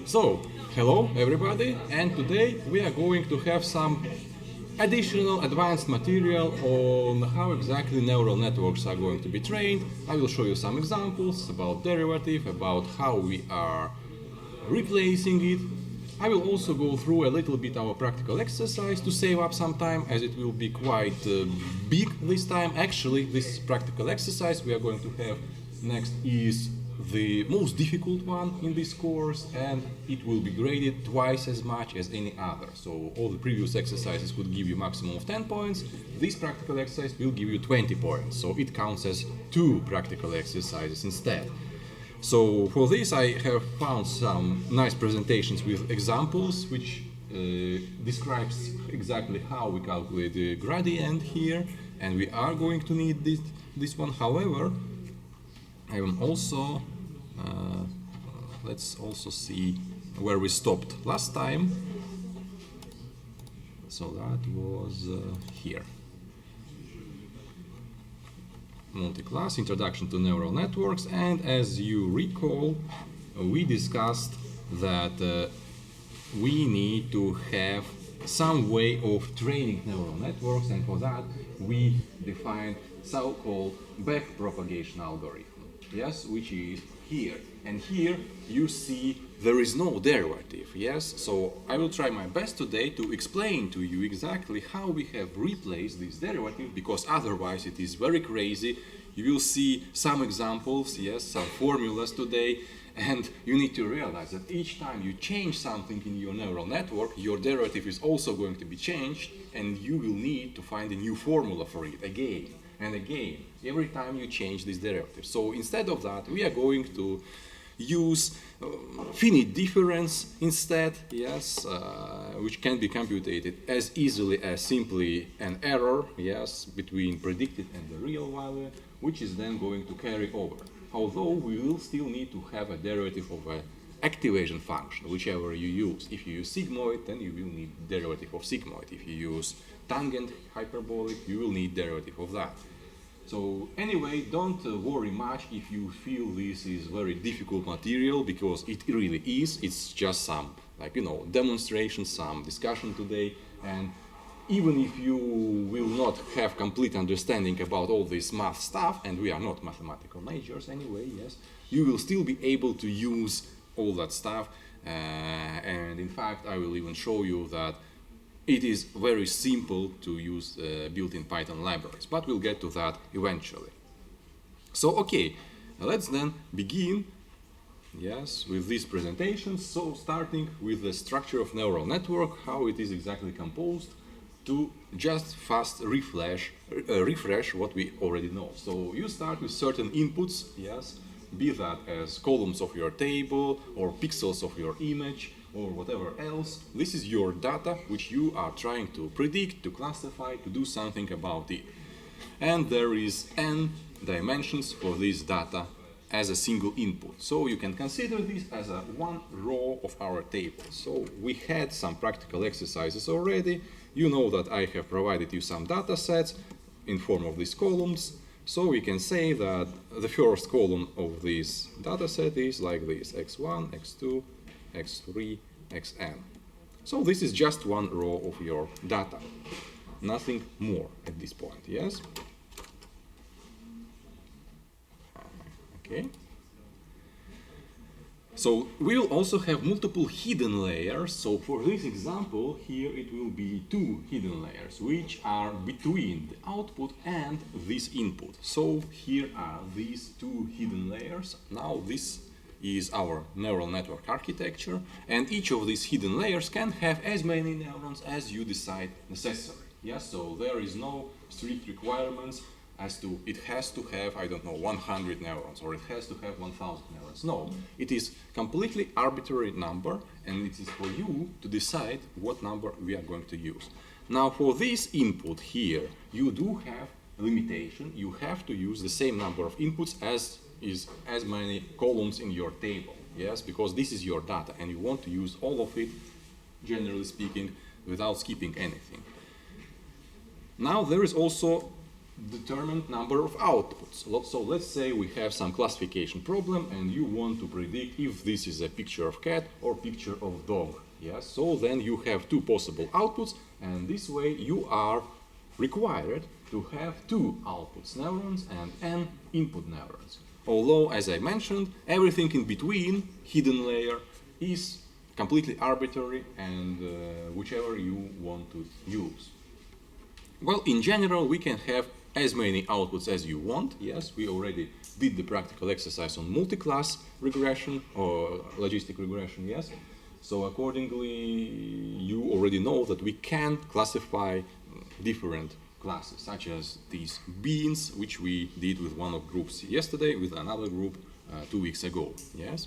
So, hello everybody, and today we are going to have some additional advanced material on how exactly neural networks are going to be trained. I will show you some examples about derivative, about how we are replacing it. I will also go through a little bit our practical exercise to save up some time, as it will be quite big this time. Actually, this practical exercise we are going to have next is the most difficult one in this course, and it will be graded twice as much as any other. So all the previous exercises would give you maximum of 10 points. This practical exercise will give you 20 points, so it counts as 2 practical exercises instead. So for this I have found some nice presentations with examples which describes exactly how we calculate the gradient here, and we are going to need this one. However, I am also let's also see where we stopped last time. So that was here. Multi-class introduction to neural networks, and as you recall, we discussed that we need to have some way of training neural networks, and for that we defined so-called backpropagation algorithm. Yes, which is here, and here you see there is no derivative. Yes, so I will try my best today to explain to you exactly how we have replaced this derivative, because otherwise it is very crazy. You will see some examples, yes, some formulas today, and you need to realize that each time you change something in your neural network, your derivative is also going to be changed, and you will need to find a new formula for it again and again, every time you change this derivative. So instead of that, we are going to use finite difference instead, yes, which can be computed as easily as simply an error, yes, between predicted and the real value, which is then going to carry over. Although we will still need to have a derivative of an activation function, whichever you use. If you use sigmoid, then you will need derivative of sigmoid. If you use tangent hyperbolic, you will need derivative of that. So anyway, don't worry much if you feel this is very difficult material, because it really is. It's just some, demonstration, some discussion today, and even if you will not have complete understanding about all this math stuff, and we are not mathematical majors anyway, yes, you will still be able to use all that stuff, and in fact I will even show you that it is very simple to use built-in Python libraries, but we'll get to that eventually. So okay, let's then begin, yes, with this presentation. So starting with the structure of neural network, how it is exactly composed, to just fast refresh what we already know. So you start with certain inputs, yes, be that as columns of your table or pixels of your image or whatever else. This is your data which you are trying to predict, to classify, to do something about it. And there is n dimensions for this data as a single input. So you can consider this as a one row of our table. So we had some practical exercises already. You know that I have provided you some data sets in form of these columns. So we can say that the first column of this data set is like this: x1, x2, x3, xn. So this is just one row of your data, nothing more at this point, yes? Okay. So we will also have multiple hidden layers. So for this example, here it will be 2 hidden layers, which are between the output and this input. So here are these 2 hidden layers. Now this is our neural network architecture, and each of these hidden layers can have as many neurons as you decide necessary. Yes, so there is no strict requirements as to it has to have, I don't know, 100 neurons or it has to have 1000 neurons. No, it is completely arbitrary number, and it is for you to decide what number we are going to use. Now for this input here, you do have a limitation. You have to use the same number of inputs as many columns in your table, yes, because this is your data and you want to use all of it, generally speaking, without skipping anything. Now there is also determined number of outputs. So let's say we have some classification problem and you want to predict if this is a picture of cat or picture of dog. Yes, so then you have two possible outputs, and this way you are required to have two outputs neurons and n input neurons. Although, as I mentioned, everything in between, hidden layer, is completely arbitrary and whichever you want to use. Well, in general, we can have as many outputs as you want. Yes, we already did the practical exercise on multi-class regression or logistic regression, yes. So accordingly, you already know that we can classify different classes, such as these beans, which we did with one of groups yesterday, with another group 2 weeks ago, yes.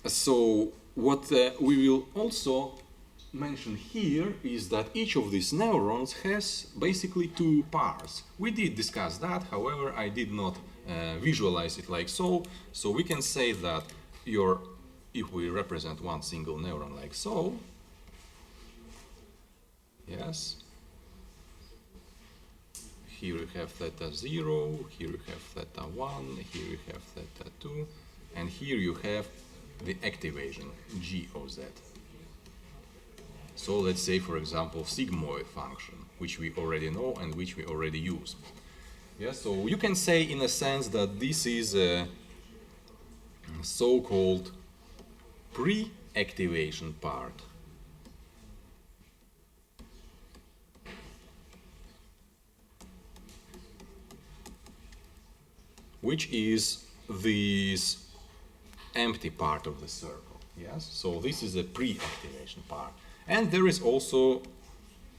So what we will also mention here is that each of these neurons has basically two parts. We did discuss that, however, I did not visualize it like so. So we can say that if we represent one single neuron like so, yes, here you have theta 0, here you have theta 1, here you have theta 2, and here you have the activation G of Z. So let's say, for example, sigmoid function, which we already know and which we already use. Yeah, so you can say in a sense that this is a so-called pre-activation part. Which is this empty part of the circle. Yes, so this is a pre-activation part. And there is also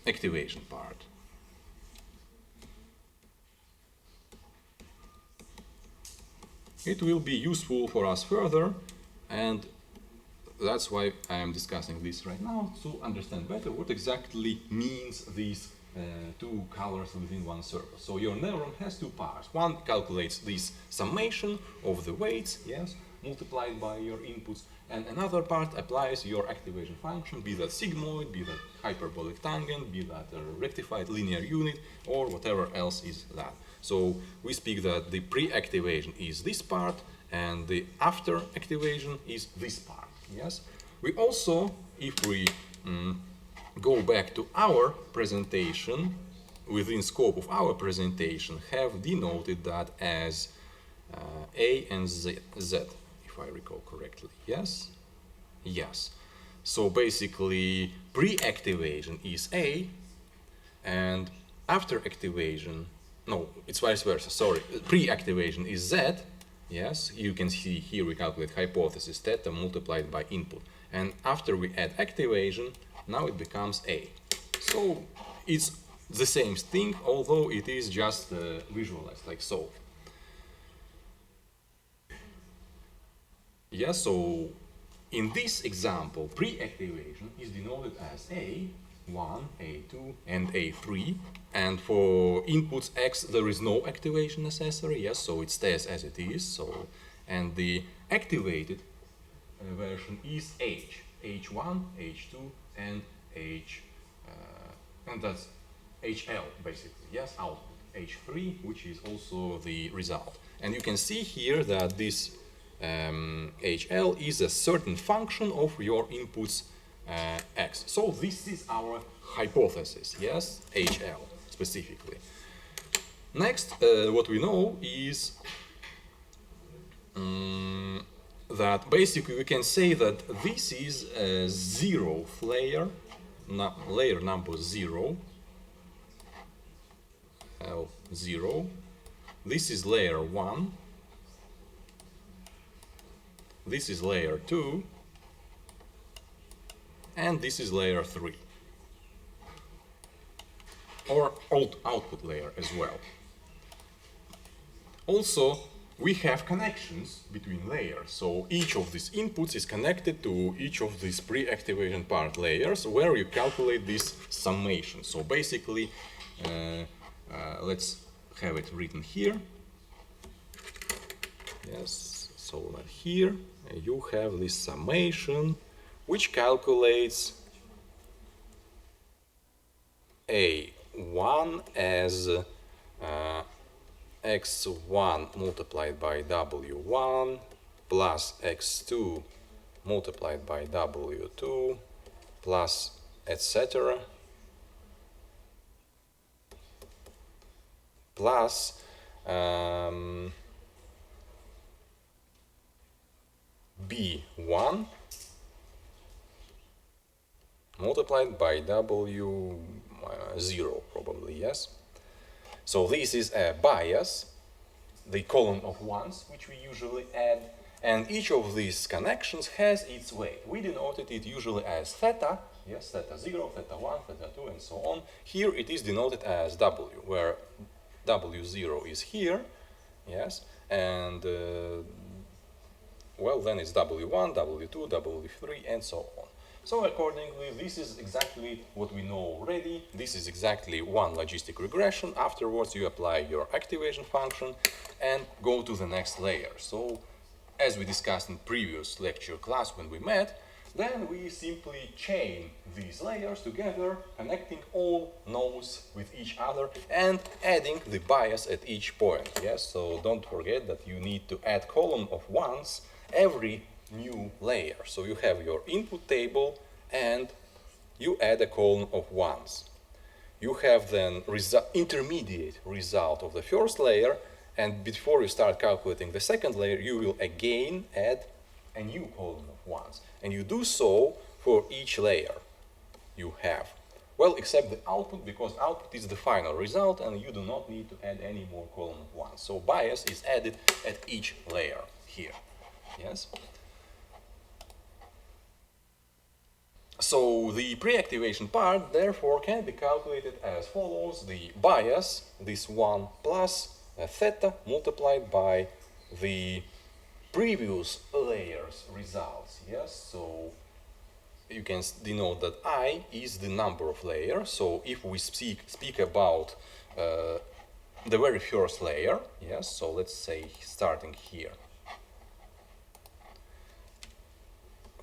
activation part. It will be useful for us further, and that's why I am discussing this right now, to understand better what exactly means these two colors within one circle. So your neuron has two parts. One calculates this summation of the weights, yes, multiplied by your inputs, and another part applies your activation function, be that sigmoid, be that hyperbolic tangent, be that a rectified linear unit, or whatever else is that. So we speak that the pre-activation is this part, and the after activation is this part. Yes. We also, if we go back to our presentation, within scope of our presentation, have denoted that as A and Z, if I recall correctly. Yes? Yes. So basically, pre-activation is A, and after activation, no, it's vice versa, sorry. Pre-activation is Z. Yes, you can see here we calculate hypothesis theta multiplied by input. And after we add activation, now it becomes A. So it's the same thing, although it is just visualized like so. Yeah, so in this example, pre-activation is denoted as A1, A2, and A3. And for inputs X, there is no activation necessary, yes, so it stays as it is. So, and the activated version is H1, H2, and and that's HL basically, yes, output. H3, which is also the result. And you can see here that this HL is a certain function of your inputs X. So this is our hypothesis, yes, HL specifically. Next, what we know is that basically we can say that this is a zeroth layer, layer number 0, L0. This is layer 1. This is layer 2. And this is layer 3. Or output layer as well. Also, we have connections between layers. So each of these inputs is connected to each of these pre-activation part layers where you calculate this summation. So basically, let's have it written here. Yes, so that here you have this summation which calculates A 1 as x1 multiplied by w1 plus x2 multiplied by w2 plus etc. plus b1 multiplied by w0 probably, yes. So this is a bias, the column of ones, which we usually add, and each of these connections has its weight. We denoted it usually as theta, yes, theta 0, theta 1, theta 2, and so on. Here it is denoted as w, where w0 is here, yes, and well, then it's w1, w2, w3, and so on. So accordingly, this is exactly what we know already. This is exactly one logistic regression. Afterwards, you apply your activation function and go to the next layer. So as we discussed in previous lecture class when we met, then we simply chain these layers together, connecting all nodes with each other and adding the bias at each point. Yes, so don't forget that you need to add column of ones every new layer. So you have your input table and you add a column of ones. You have then intermediate result of the first layer, and before you start calculating the second layer, you will again add a new column of ones. And you do so for each layer you have. Well, except the output, because output is the final result and you do not need to add any more column of ones. So bias is added at each layer here. Yes. So the pre-activation part therefore can be calculated as follows: the bias, this one, plus theta multiplied by the previous layer's results. Yes, so you can denote that I is the number of layers. So if we speak about the very first layer, yes, so let's say starting here.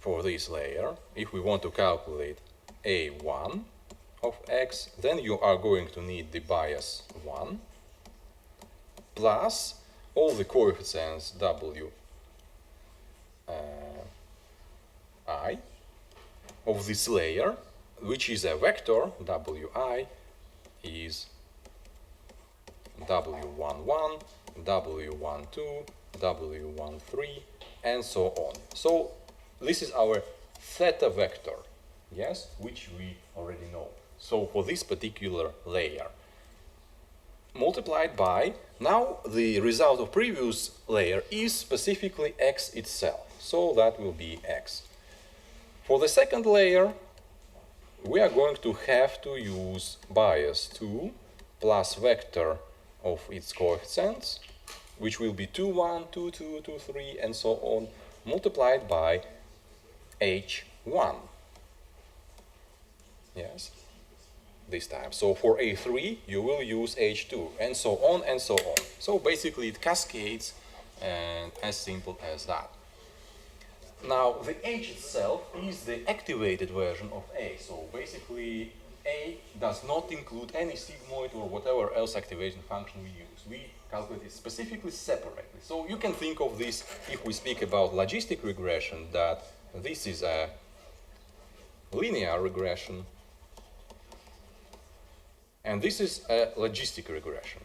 For this layer, if we want to calculate A1 of X, then you are going to need the bias 1 plus all the coefficients W I of this layer, which is a vector. Wi is W11, W12, W13, and so on. So this is our theta vector, yes, which we already know. So for this particular layer, multiplied by, now the result of previous layer is specifically X itself, so that will be X. For the second layer, we are going to have to use bias 2 plus vector of its coefficients, which will be 2, 1, 2, 2, 2, 3, and so on, multiplied by H1. Yes, this time. So for A3, you will use H2, and so on and so on. So basically it cascades, and as simple as that. Now the H itself is the activated version of A. So basically A does not include any sigmoid or whatever else activation function we use. We calculate it specifically separately. So you can think of this, if we speak about logistic regression, that this is a linear regression and this is a logistic regression.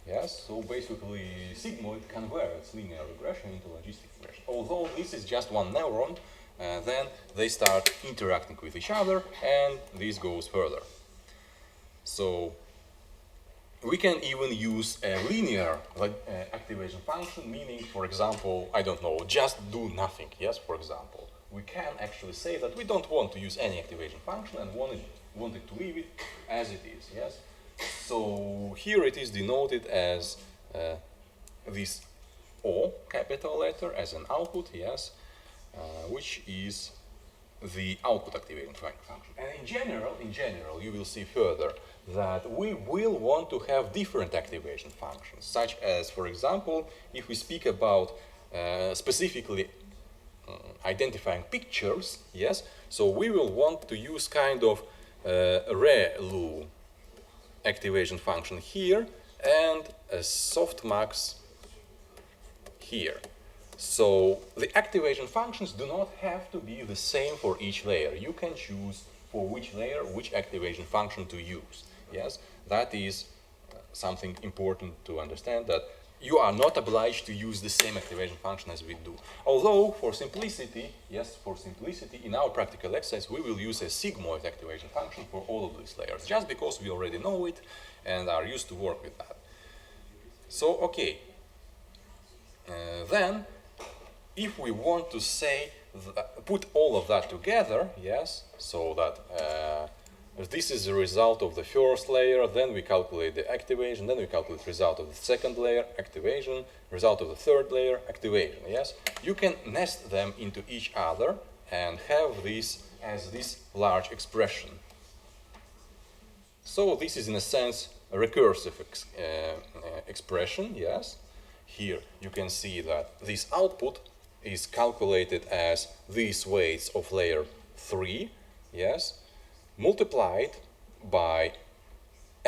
Yes, so basically sigmoid converts linear regression into logistic regression. Although this is just one neuron, then they start interacting with each other and this goes further. So we can even use a linear activation function, meaning, for example, I don't know, just do nothing. Yes, for example, we can actually say that we don't want to use any activation function and wanted to leave it as it is. Yes. So here it is denoted as this O capital letter as an output, yes, which is the output activation function. And in general, you will see further that we will want to have different activation functions, such as, for example, if we speak about specifically identifying pictures, yes, so we will want to use kind of ReLU activation function here and a softmax here. So the activation functions do not have to be the same for each layer. You can choose for which layer which activation function to use. Yes, that is something important to understand, that you are not obliged to use the same activation function as we do. Although for simplicity, yes, for simplicity, in our practical exercise we will use a sigmoid activation function for all of these layers, just because we already know it and are used to work with that. So, okay. Then, if we want to say, put all of that together, yes, so that this is the result of the first layer, then we calculate the activation, then we calculate the result of the second layer, activation, result of the third layer, activation, yes. You can nest them into each other and have this as this large expression. So this is in a sense a recursive expression, yes. Here you can see that this output is calculated as these weights of layer 3, yes, multiplied by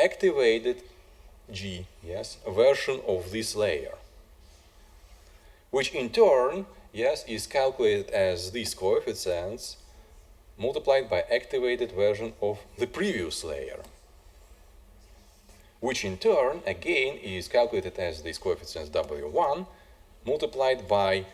activated G, yes, a version of this layer, which in turn, yes, is calculated as these coefficients multiplied by activated version of the previous layer, which in turn again is calculated as these coefficients W1 multiplied by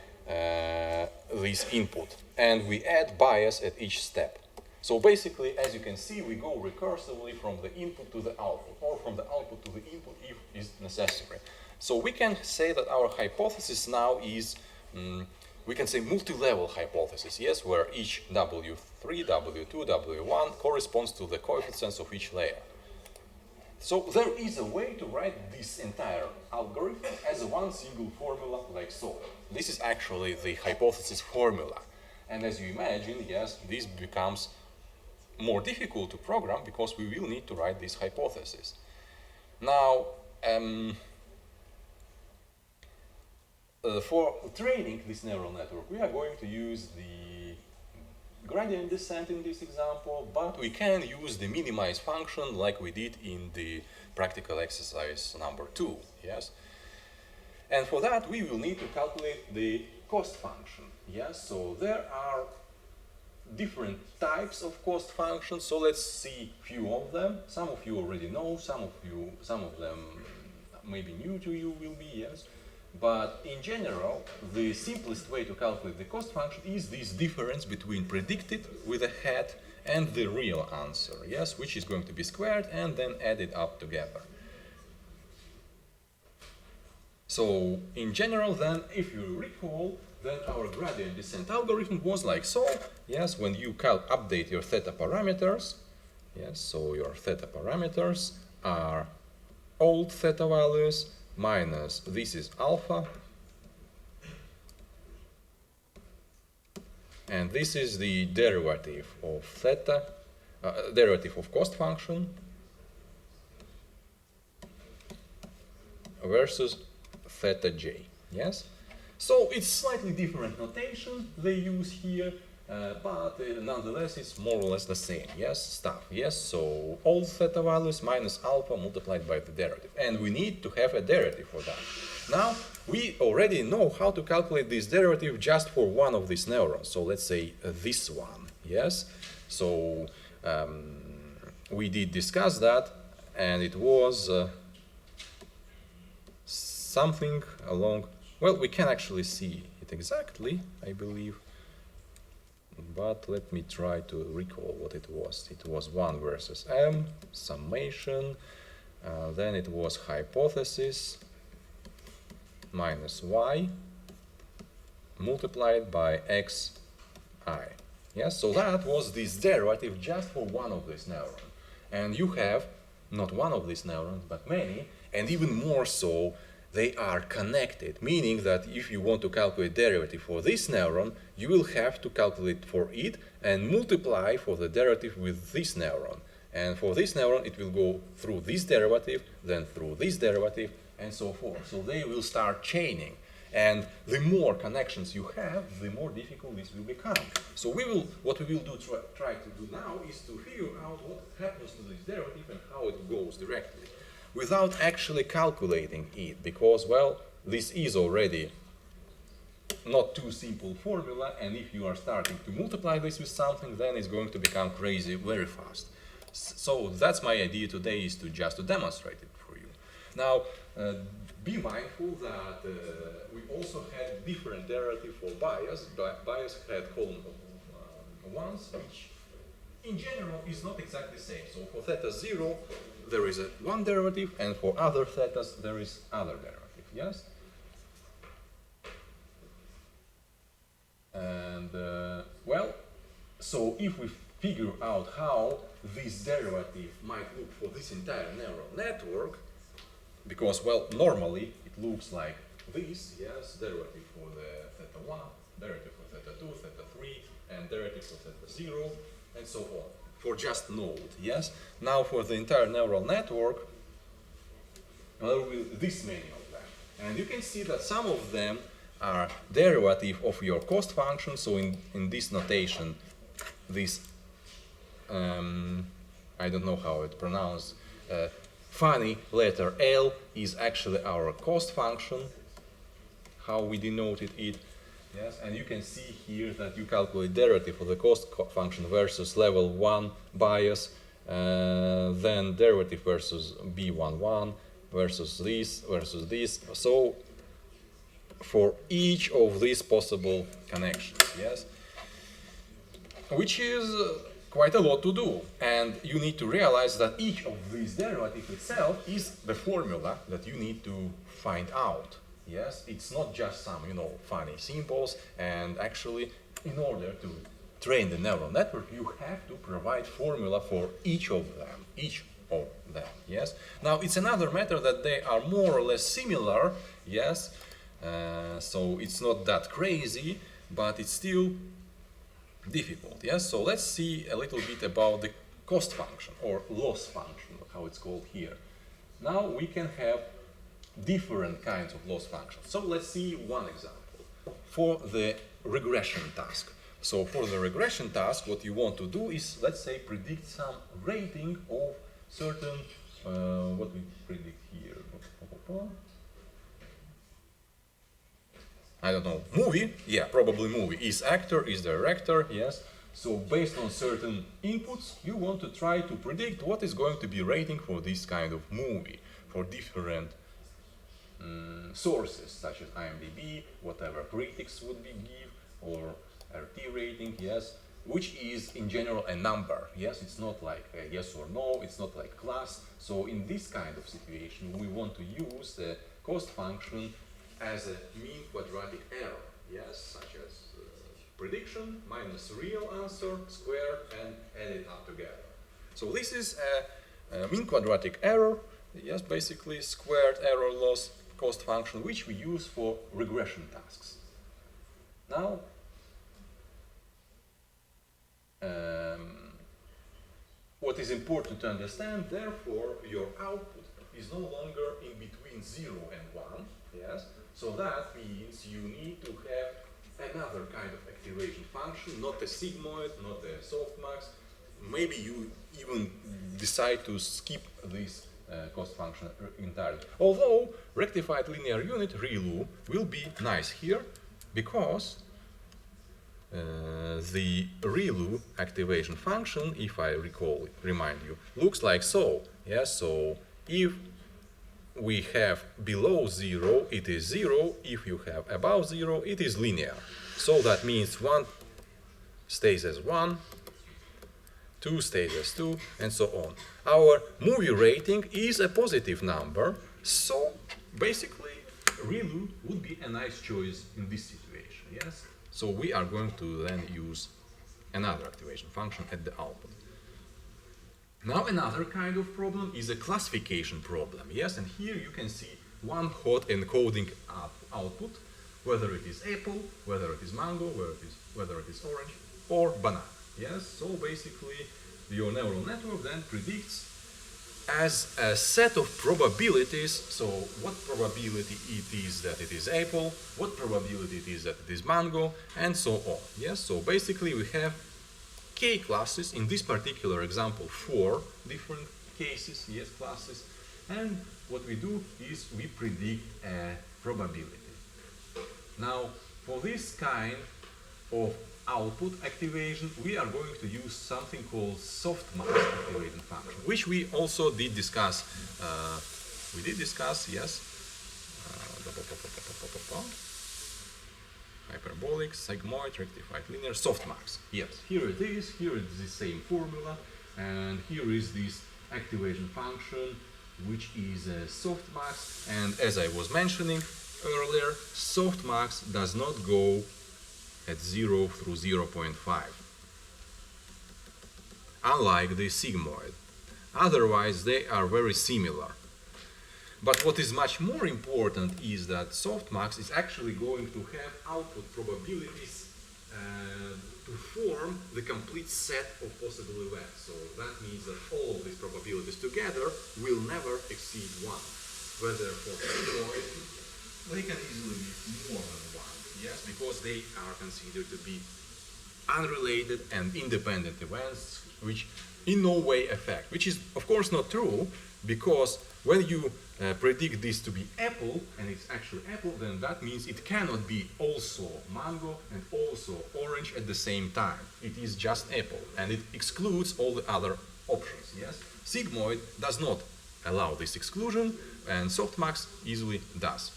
this input, and we add bias at each step. So basically, as you can see, we go recursively from the input to the output, or from the output to the input if is necessary. So we can say that our hypothesis now is, we can say multi-level hypothesis, yes, where each W3, W2, W1 corresponds to the coefficients of each layer. So there is a way to write this entire algorithm as a one single formula like so. This is actually the hypothesis formula. And as you imagine, yes, this becomes more difficult to program because we will need to write this hypothesis. Now, for training this neural network, we are going to use the gradient descent in this example, but we can use the minimize function like we did in the practical exercise number 2, yes? And for that, we will need to calculate the cost function, yes? So there are different types of cost functions, so let's see a few of them. Some of you already know, some of them maybe new to you will be, yes? But in general, the simplest way to calculate the cost function is this difference between predicted with a hat and the real answer, yes, which is going to be squared and then added up together. So in general then, if you recall, then our gradient descent algorithm was like so, yes, when you update your theta parameters, yes, so your theta parameters are old theta values minus this is alpha, and this is the derivative of theta, derivative of cost function versus theta j, yes? So it's slightly different notation they use here, but nonetheless it's more or less the same, yes, stuff, yes? So all theta values minus alpha multiplied by the derivative, and we need to have a derivative for that. Now we already know how to calculate this derivative just for one of these neurons, so let's say this one, yes? So we did discuss that, and it was something along, well, we can actually see it exactly, I believe, but let me try to recall what it was. It was 1 versus m, summation, then it was hypothesis minus y multiplied by xi. Yes, so that was this derivative just for one of these neurons. And you have not one of these neurons, but many, and even more so, they are connected, meaning that if you want to calculate derivative for this neuron, you will have to calculate for it and multiply for the derivative with this neuron. And for this neuron, it will go through this derivative, then through this derivative, and so forth. So they will start chaining. And the more connections you have, the more difficult this will become. So what we will try to do now is to figure out what happens to this derivative and how it goes directly, without actually calculating it, because, well, this is already not too simple formula, and if you are starting to multiply this with something, then it's going to become crazy very fast. So that's my idea today, is to just demonstrate it for you. Now, be mindful that we also had different derivative for bias. Bias had column ones, which in general is not exactly the same. So for theta 0, there is one derivative, and for other thetas, there is other derivative, yes? And, well, so if we figure out how this derivative might look for this entire neural network, because, well, normally it looks like this, yes, derivative for the theta 1, derivative for theta 2, theta 3, and derivative for theta 0, and so on, for just node, yes? Now for the entire neural network, there will be this many of them. And you can see that some of them are derivative of your cost function, so in this notation, this, I don't know how it's pronounced, funny letter L is actually our cost function, how we denoted it. Yes, and you can see here that you calculate derivative of the cost function versus level 1 bias, then derivative versus B11 versus this. So for each of these possible connections, yes, which is quite a lot to do, and you need to realize that each of these derivatives itself is the formula that you need to find out. Yes, it's not just some, funny symbols, and actually, in order to train the neural network, you have to provide formula for each of them, yes. Now, it's another matter that they are more or less similar, yes, so it's not that crazy, but it's still difficult, yes. So let's see a little bit about the cost function, or loss function, how it's called here. Now we can have different kinds of loss functions. So let's see one example for the regression task. So for the regression task, what you want to do is, let's say, predict some rating of certain, what we predict here, I don't know, movie, yeah, probably movie, is actor, is director, yes. So based on certain inputs, you want to try to predict what is going to be rating for this kind of movie, for different sources such as IMDb, whatever critics would be give, or RT rating, yes, which is in general a number, yes, it's not like a yes or no, it's not like class. So in this kind of situation, we want to use the cost function as a mean quadratic error, yes, such as prediction minus real answer squared and add it up together. So this is a mean quadratic error, yes, basically squared error loss cost function, which we use for regression tasks. Now, what is important to understand, therefore, your output is no longer in between 0 and 1, yes, so that means you need to have another kind of activation function, not a sigmoid, not a softmax. Maybe you even decide to skip this cost function entirely. Although rectified linear unit ReLU will be nice here, because the ReLU activation function, if I remind you, looks like so. Yes, so if we have below 0, it is 0. If you have above 0, it is linear. So that means 1 stays as 1, 2 stays as 2, and so on. Our movie rating is a positive number, so basically ReLU would be a nice choice in this situation, yes? So we are going to then use another activation function at the output. Now another kind of problem is a classification problem, yes? And here you can see one hot encoding output, whether it is apple, whether it is mango, whether it is orange, or banana, yes? So basically your neural network then predicts as a set of probabilities. So what probability it is that it is apple, what probability it is that it is mango, and so on. Yes, so basically we have k classes, in this particular example 4 different cases, yes, classes, and what we do is we predict a probability. Now for this kind of output activation, we are going to use something called softmax activation function, which we also did discuss. Yes. Hyperbolic, sigmoid, rectified linear, softmax. Yes, here it is the same formula, and here is this activation function, which is a softmax, and as I was mentioning earlier, softmax does not go at 0 through 0.5, unlike the sigmoid. Otherwise, they are very similar. But what is much more important is that softmax is actually going to have output probabilities to form the complete set of possible events. So that means that all of these probabilities together will never exceed 1. Whether for sigmoid, they can easily be more than 1. Yes, because they are considered to be unrelated and independent events which in no way affect, which is of course not true, because when you predict this to be apple and it's actually apple, then that means it cannot be also mango and also orange at the same time. It is just apple and it excludes all the other options. Yes, sigmoid does not allow this exclusion and softmax easily does.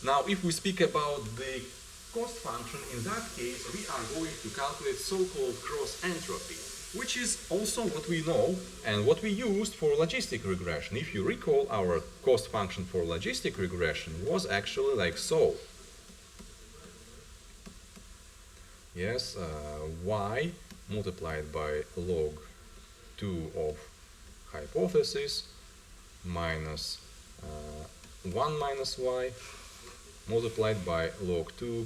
Now, if we speak about the cost function, in that case, we are going to calculate so-called cross entropy, which is also what we know and what we used for logistic regression. If you recall, our cost function for logistic regression was actually like so. Yes, y multiplied by log 2 of hypothesis minus 1 minus y multiplied by log 2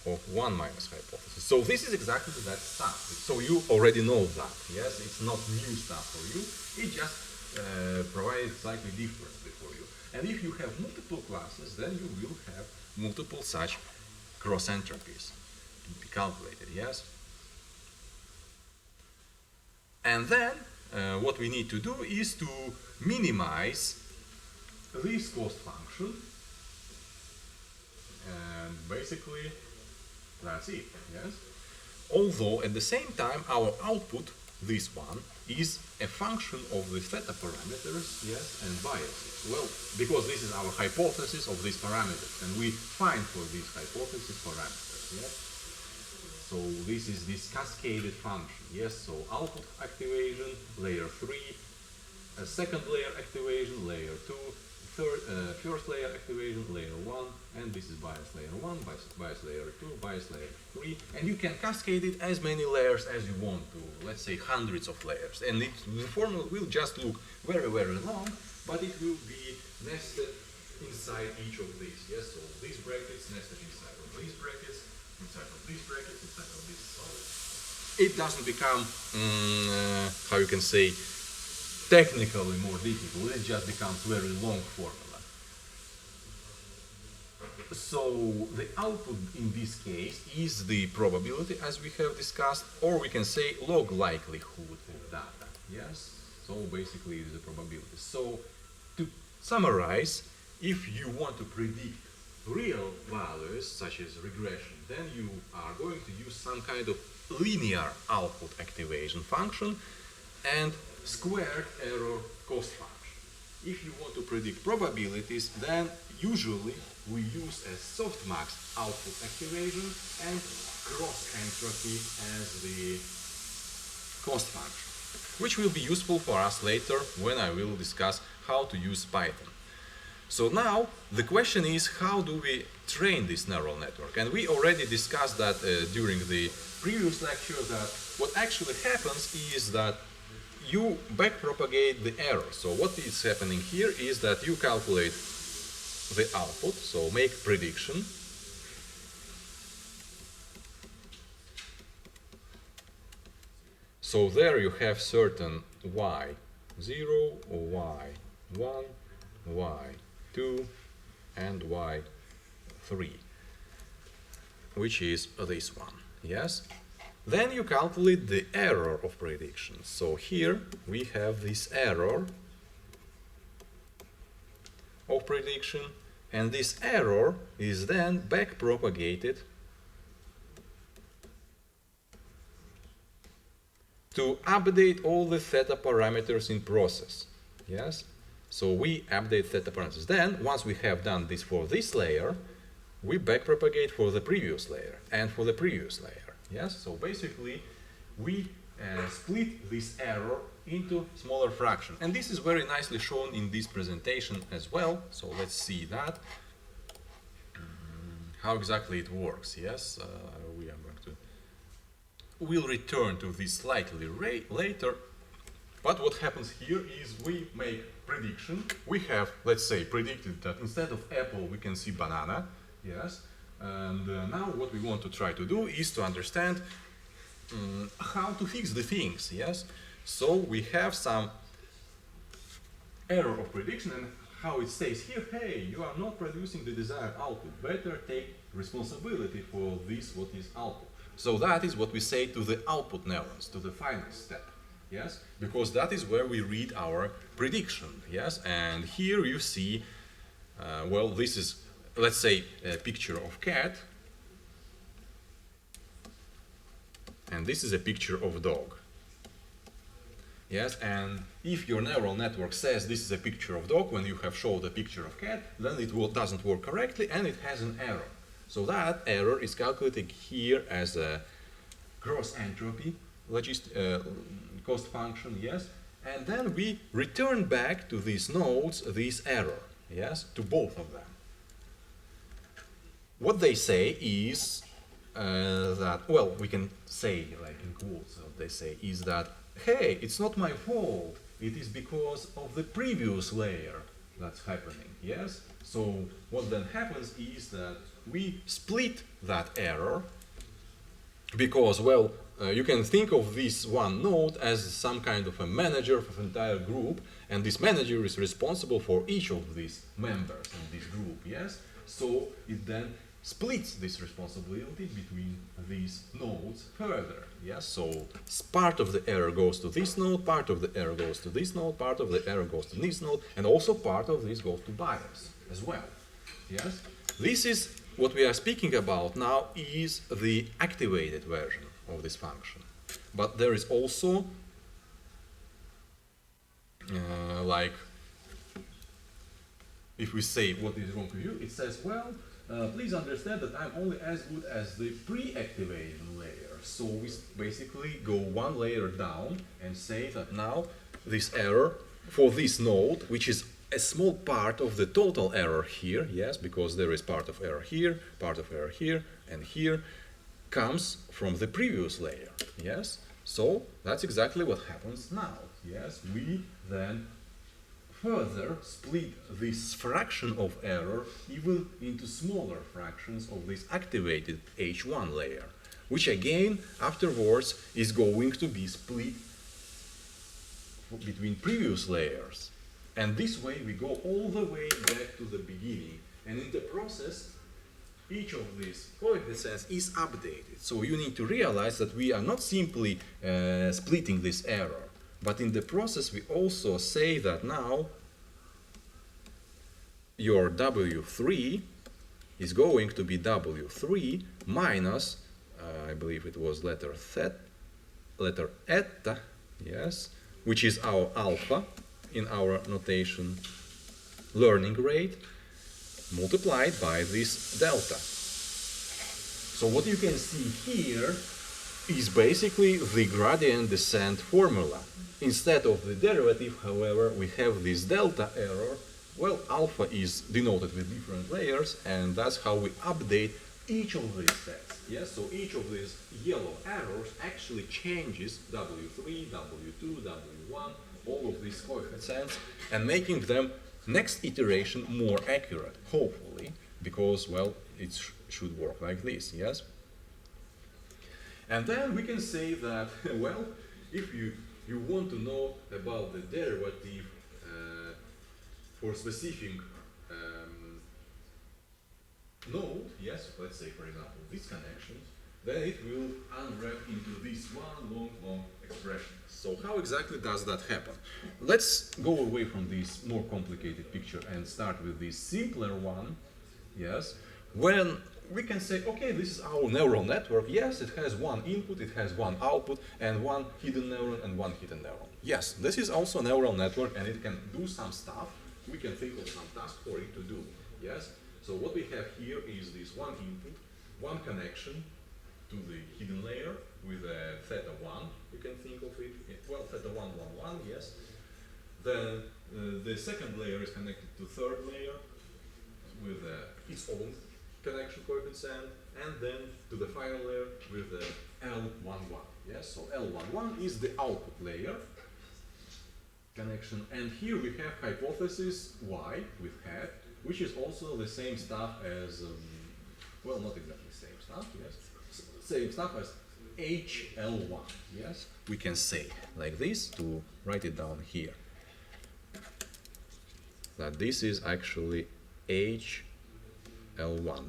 of 1 minus hypothesis. So this is exactly that stuff. So you already know that, yes? It's not new stuff for you. It just provides slightly differently for you. And if you have multiple classes, then you will have multiple such cross entropies to be calculated, yes? And then what we need to do is to minimize this cost function. And basically, that's it, yes? Although at the same time, our output, this one, is a function of the theta parameters, yes, and biases. Well, because this is our hypothesis of these parameters, and we find for these hypothesis parameters, yes? So this is this cascaded function, yes? So output activation, layer 3, a second layer activation, layer 2, first layer activation, layer 1, and this is bias layer 1, bias layer 2, bias layer 3, and you can cascade it as many layers as you want to, let's say hundreds of layers, and the formula will just look very, very long, but it will be nested inside each of these, yes, so these brackets nested inside of these brackets, inside of these brackets, inside of these, so it doesn't become, how you can say, technically more difficult, it just becomes very long formula. So the output in this case is the probability as we have discussed, or we can say log likelihood of data, yes? So basically it is the probability. So to summarize, if you want to predict real values such as regression, then you are going to use some kind of linear output activation function and squared error cost function. If you want to predict probabilities, then usually we use a softmax output activation and cross entropy as the cost function, which will be useful for us later when I will discuss how to use Python. So now the question is, how do we train this neural network? And we already discussed that during the previous lecture, that what actually happens is that you backpropagate the error. So what is happening here is that you calculate the output, so make prediction. So there you have certain y 0, y1, y2, and y3, which is this one, yes? Then you calculate the error of prediction. So here we have this error of prediction, and this error is then backpropagated to update all the theta parameters in process. Yes? So we update theta parameters. Then, once we have done this for this layer, we backpropagate for the previous layer and for the previous layer. Yes? So basically, we split this error into smaller fractions. And this is very nicely shown in this presentation as well. So let's see that. How exactly it works. Yes? We are going to... We'll return to this slightly later. But what happens here is we make prediction. We have, let's say, predicted that instead of apple, we can see banana. Yes. And now what we want to try to do is to understand how to fix the things. Yes. So we have some error of prediction, and how it says here, hey, you are not producing the desired output. Better take responsibility for this, what is output. So that is what we say to the output neurons, to the final step. Yes, because that is where we read our prediction. Yes, and here you see, well, this is, let's say, a picture of cat, and this is a picture of dog. Yes, and if your neural network says this is a picture of dog when you have showed a picture of cat, then it doesn't work correctly and it has an error. So that error is calculated here as a gross entropy cost function, yes, and then we return back to these nodes this error, yes, to both of them. What they say is that, well, we can say, like in quotes, what they say is that, hey, it's not my fault, it is because of the previous layer that's happening, yes? So what then happens is that we split that error because, well, you can think of this one node as some kind of a manager of an entire group, and this manager is responsible for each of these members in this group, yes? So it then splits this responsibility between these nodes further, yes? So part of the error goes to this node, part of the error goes to this node, part of the error goes to this node, and also part of this goes to bias as well, yes? This is what we are speaking about now is the activated version of this function. But there is also like, if we say what is wrong with you, it says, well, please understand that I'm only as good as the pre-activation layer. So we basically go one layer down and say that now this error for this node, which is a small part of the total error here, yes, because there is part of error here, part of error here, and here, comes from the previous layer, yes? So that's exactly what happens now, yes? We then further split this fraction of error even into smaller fractions of this activated H1 layer, which again afterwards is going to be split between previous layers. And this way we go all the way back to the beginning. And in the process, each of these coefficients is updated. So you need to realize that we are not simply splitting this error, but in the process we also say that now your W3 is going to be W3 minus, I believe it was letter eta, yes, which is our alpha in our notation learning rate, multiplied by this delta. So what you can see here is basically the gradient descent formula. Instead of the derivative, however, we have this delta error. Well, alpha is denoted with different layers, and that's how we update each of these steps. Yes, so each of these yellow arrows actually changes W3, W2, W1, all of these coefficients, and making them next iteration more accurate, hopefully, because, well, it should work like this, yes? And then we can say that, well, if you you want to know about the derivative for specific node, yes, let's say for example these connections, then it will unwrap into this one long expression. So how exactly does that happen? Let's go away from this more complicated picture and start with this simpler one, yes, when we can say, okay, this is our neural network, yes, it has one input, it has one output, and one hidden neuron and one hidden neuron. Yes, this is also a neural network and it can do some stuff. We can think of some task for it to do, yes. So what we have here is this one input, one connection to the hidden layer with a theta 1, you can think of it, well, theta 1, 1, 1, yes. Then the second layer is connected to third layer with its own connection coefficient, and then to the final layer with the L11, yes. So L11 is the output layer connection, and here we have hypothesis Y with hat, which is also the same stuff as, well, not exactly the same stuff, yes, same stuff as HL1, yes. We can say like this to write it down here, that this is actually HL1,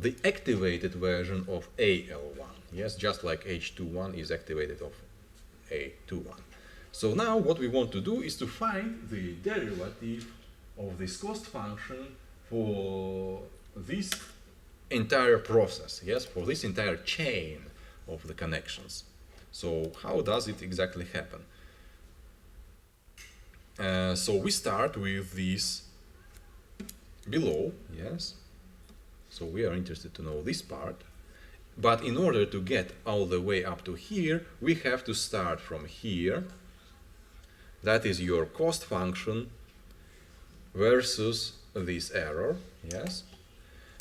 the activated version of AL1, yes, just like H21 is activated of A21. So now what we want to do is to find the derivative of this cost function for this entire process, yes, for this entire chain of the connections. So how does it exactly happen? So we start with this below, yes. So we are interested to know this part. But in order to get all the way up to here, we have to start from here. That is your cost function versus this error, yes.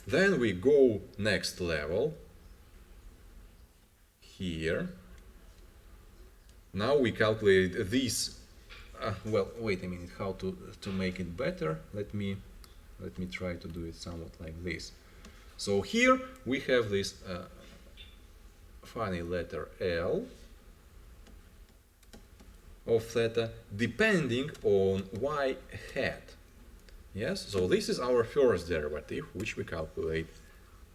Then we go next level here. Now we calculate this. Well, wait a minute. How to make it better? Let me try to do it somewhat like this. So here we have this funny letter L of theta depending on y hat. Yes, so this is our first derivative, which we calculate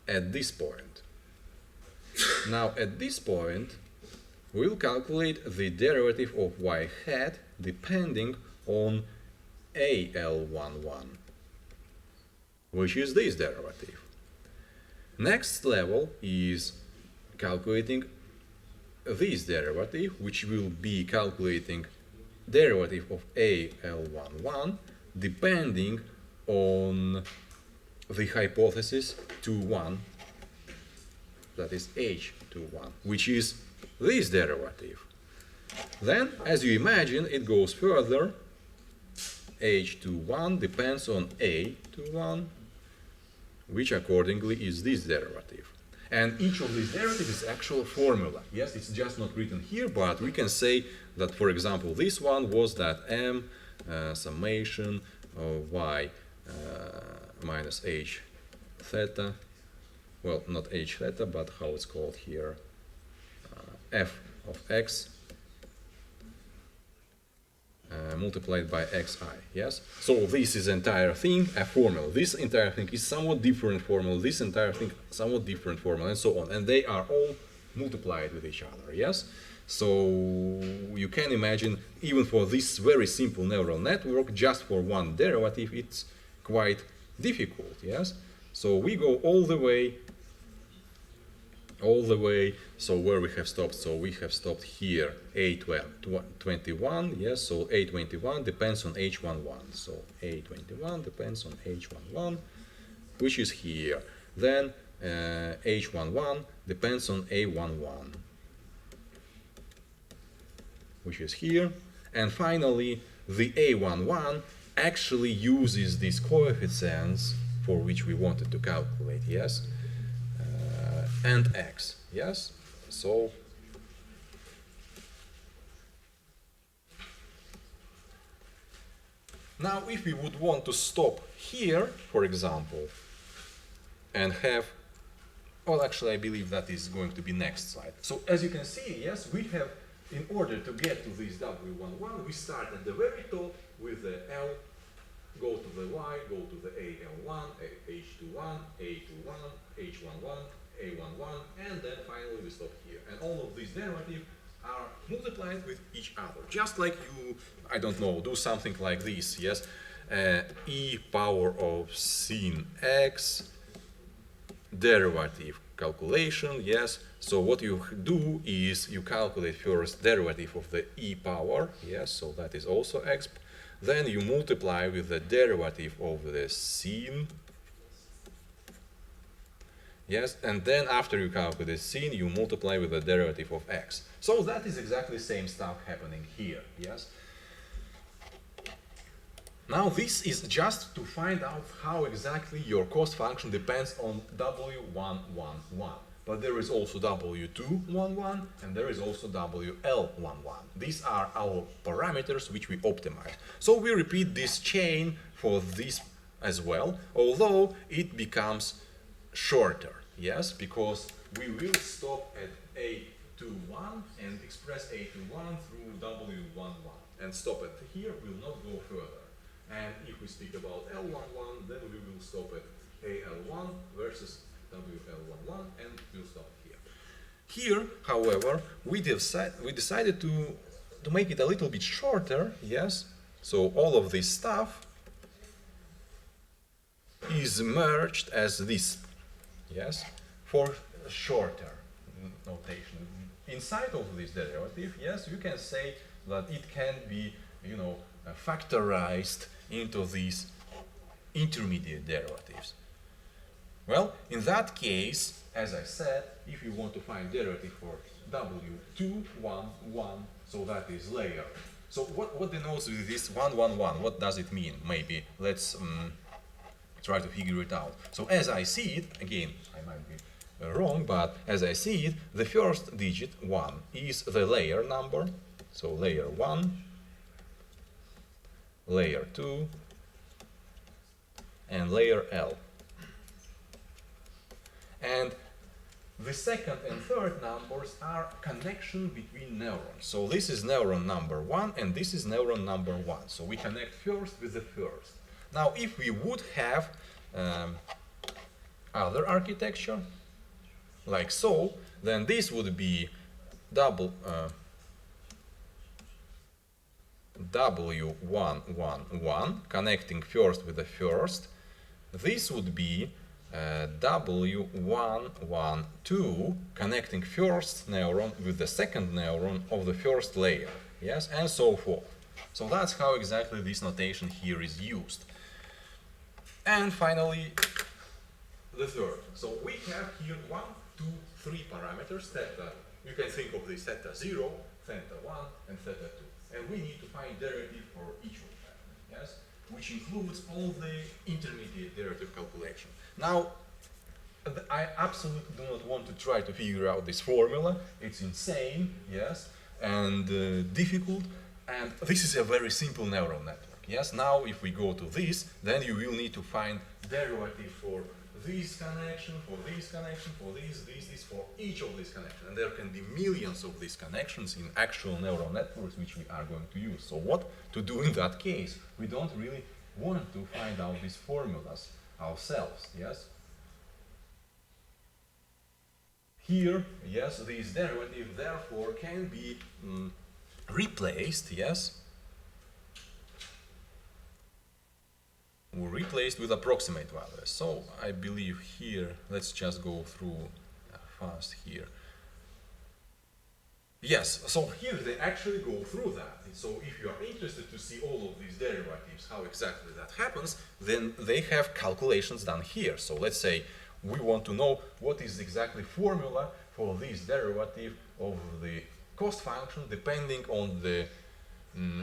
at this point. Now at this point we'll calculate the derivative of y hat depending on AL11, which is this derivative. Next level is calculating this derivative, which will be calculating derivative of AL11 depending on the hypothesis 2,1, that is H21, which is this derivative. Then, as you imagine, it goes further. H21 depends on A21, which accordingly is this derivative. And each of these derivatives is actual formula. Yes, it's just not written here, but we can say that, for example, this one was that m summation of y minus h theta, well, not h theta, but how it's called here, f of x multiplied by xi, yes? So this is entire thing, a formula. This entire thing is somewhat different formula, this entire thing somewhat different formula, and so on. And they are all multiplied with each other, yes? So you can imagine, even for this very simple neural network, just for one derivative, it's quite difficult, yes? So we go all the way, so where we have stopped, so we have stopped here, A21, yes, so A21 depends on H11, so A21 depends on H11, which is here. Then H11 depends on A11, which is here. And finally, the A11 actually uses these coefficients for which we wanted to calculate, yes, and x, yes. So now if we would want to stop here, for example, and have, well, actually I believe that is going to be next slide. So as you can see, yes, we have in order to get to this W11, we start at the very top with the L, go to the Y, go to the AL1, H21, A21, H11, A11, and then finally we stop here. And all of these derivatives are multiplied with each other. Just like you, I don't know, do something like this, yes? E power of sin x derivative calculation, yes? So what you do is you calculate first derivative of the e power, yes? So that is also x. Then you multiply with the derivative of the sin, yes, and then after you calculate the sin, you multiply with the derivative of x. So that is exactly the same stuff happening here, yes. Now this is just to find out how exactly your cost function depends on W111. But there is also W211 and there is also WL11. These are our parameters which we optimize. So we repeat this chain for this as well, although it becomes shorter, yes, because we will stop at A21 and express A21 through W11 and stop at here, will not go further. And if we speak about L11, then we will stop at AL1 versus WL11 and we'll stop here. Here, however, we decided to make it a little bit shorter, yes, so all of this stuff is merged as this, yes, for shorter notation. Inside of this derivative, yes, you can say that it can be, you know, factorized into these intermediate derivatives. Well, in that case, as I said, if you want to find derivative for W211, so that is layer. So what denotes with this 111? What does it mean? Maybe let's try to figure it out. So as I see it, again, I might be wrong, but as I see it, the first digit 1 is the layer number. So layer 1, layer 2, and layer L. And the second and third numbers are connection between neurons. So this is neuron number 1 and this is neuron number 1. So we connect first with the first. Now if we would have other architecture, like so, then this would be W111 connecting first with the first. This would be W112 connecting first neuron with the second neuron of the first layer, yes, and so forth. So that's how exactly this notation here is used. And finally, the third. So we have here 1, 2, 3 parameters, theta. You can think of this theta 0, theta 1, and theta 2. And we need to find derivative for each of them, yes, which includes all the intermediate derivative calculation. Now, I absolutely do not want to try to figure out this formula. It's insane, yes, and difficult. And this is a very simple neural network, yes. Now, if we go to this, then you will need to find derivative for this connection, for this connection, for this, for each of these connections. And there can be millions of these connections in actual neural networks which we are going to use. So what to do in that case? We don't really want to find out these formulas ourselves, yes? Here, yes, this derivative therefore can be replaced, yes? Or replaced with approximate values. So I believe here, let's just go through fast here. Yes, so here they actually go through that. So if you are interested to see all of these derivatives, how exactly that happens, then they have calculations done here. So let's say we want to know what is exactly formula for this derivative of the cost function depending on the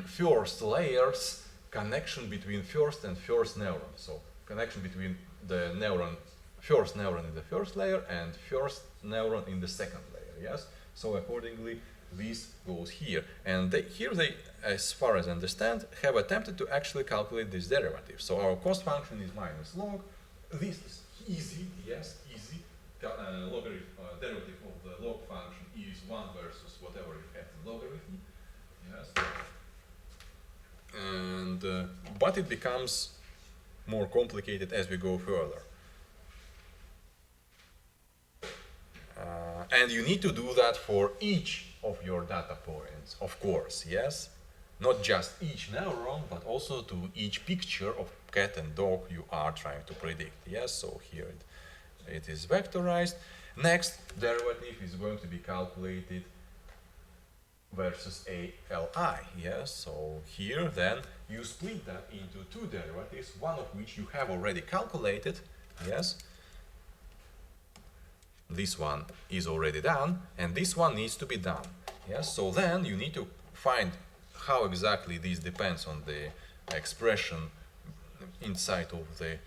first layers connection between first and first neuron. So connection between the neuron, first neuron in the first layer and first neuron in the second layer, yes? So accordingly, this goes here. And here they, as far as I understand, have attempted to actually calculate this derivative. So our cost function is minus log. This is easy, yes, easy. Derivative of the log function is 1 versus whatever you have in logarithm. Yes. And but it becomes more complicated as we go further. And you need to do that for each of your data points, of course, yes? Not just each neuron, but also to each picture of cat and dog you are trying to predict, yes? So here it is vectorized. Next derivative is going to be calculated versus ALI, yes? So here then you split that into two derivatives, one of which you have already calculated, yes? This one is already done, and this one needs to be done. Yes, so then you need to find how exactly this depends on the expression inside of the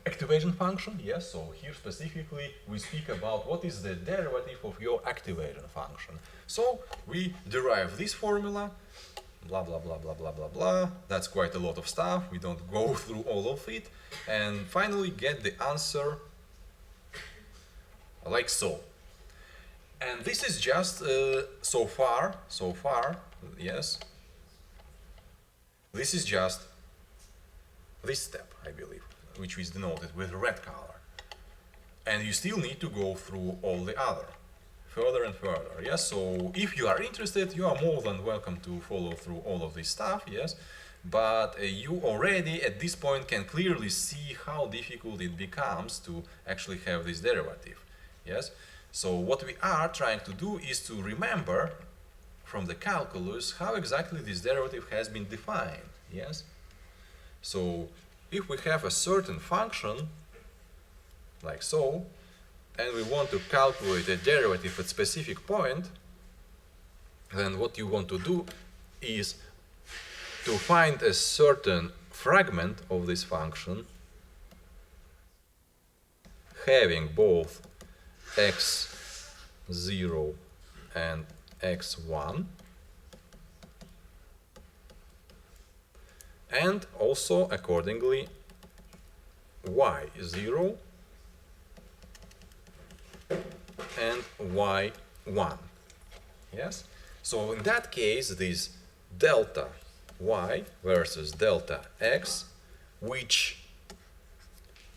activation function. Yes, so here specifically we speak about what is the derivative of your activation function. So we derive this formula, blah blah blah blah blah blah blah. That's quite a lot of stuff. We don't go through all of it, and finally get the answer like so. And this is just so far, yes. This is just this step, I believe, which is denoted with red color. And you still need to go through all the other, further and further, yes? So if you are interested, you are more than welcome to follow through all of this stuff, yes? But you already at this point can clearly see how difficult it becomes to actually have this derivative, yes? So what we are trying to do is to remember from the calculus how exactly this derivative has been defined, yes? So if we have a certain function, like so, and we want to calculate a derivative at a specific point, then what you want to do is to find a certain fragment of this function having both x0 and x1, and also accordingly y0 and y1. Yes? So in that case, this delta y versus delta x, which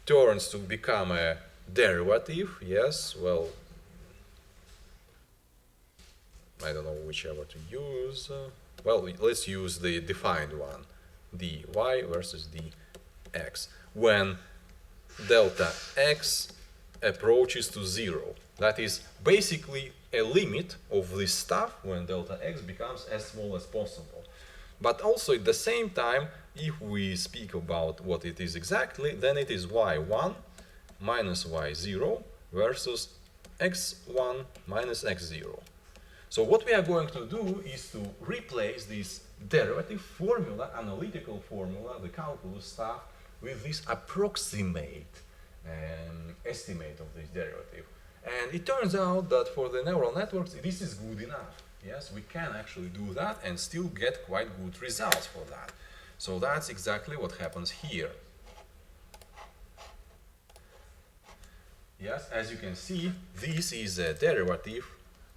turns to become a derivative, yes, well, I don't know whichever to use. Well, let's use the defined one, dy versus dx, when delta x approaches to 0. That is basically a limit of this stuff when delta x becomes as small as possible. But also at the same time, if we speak about what it is exactly, then it is y1 minus y0 versus x1 minus x0. So what we are going to do is to replace this derivative formula, analytical formula, the calculus stuff, with this approximate estimate of this derivative. And it turns out that for the neural networks, this is good enough. Yes, we can actually do that and still get quite good results for that. So that's exactly what happens here. Yes, as you can see, this is a derivative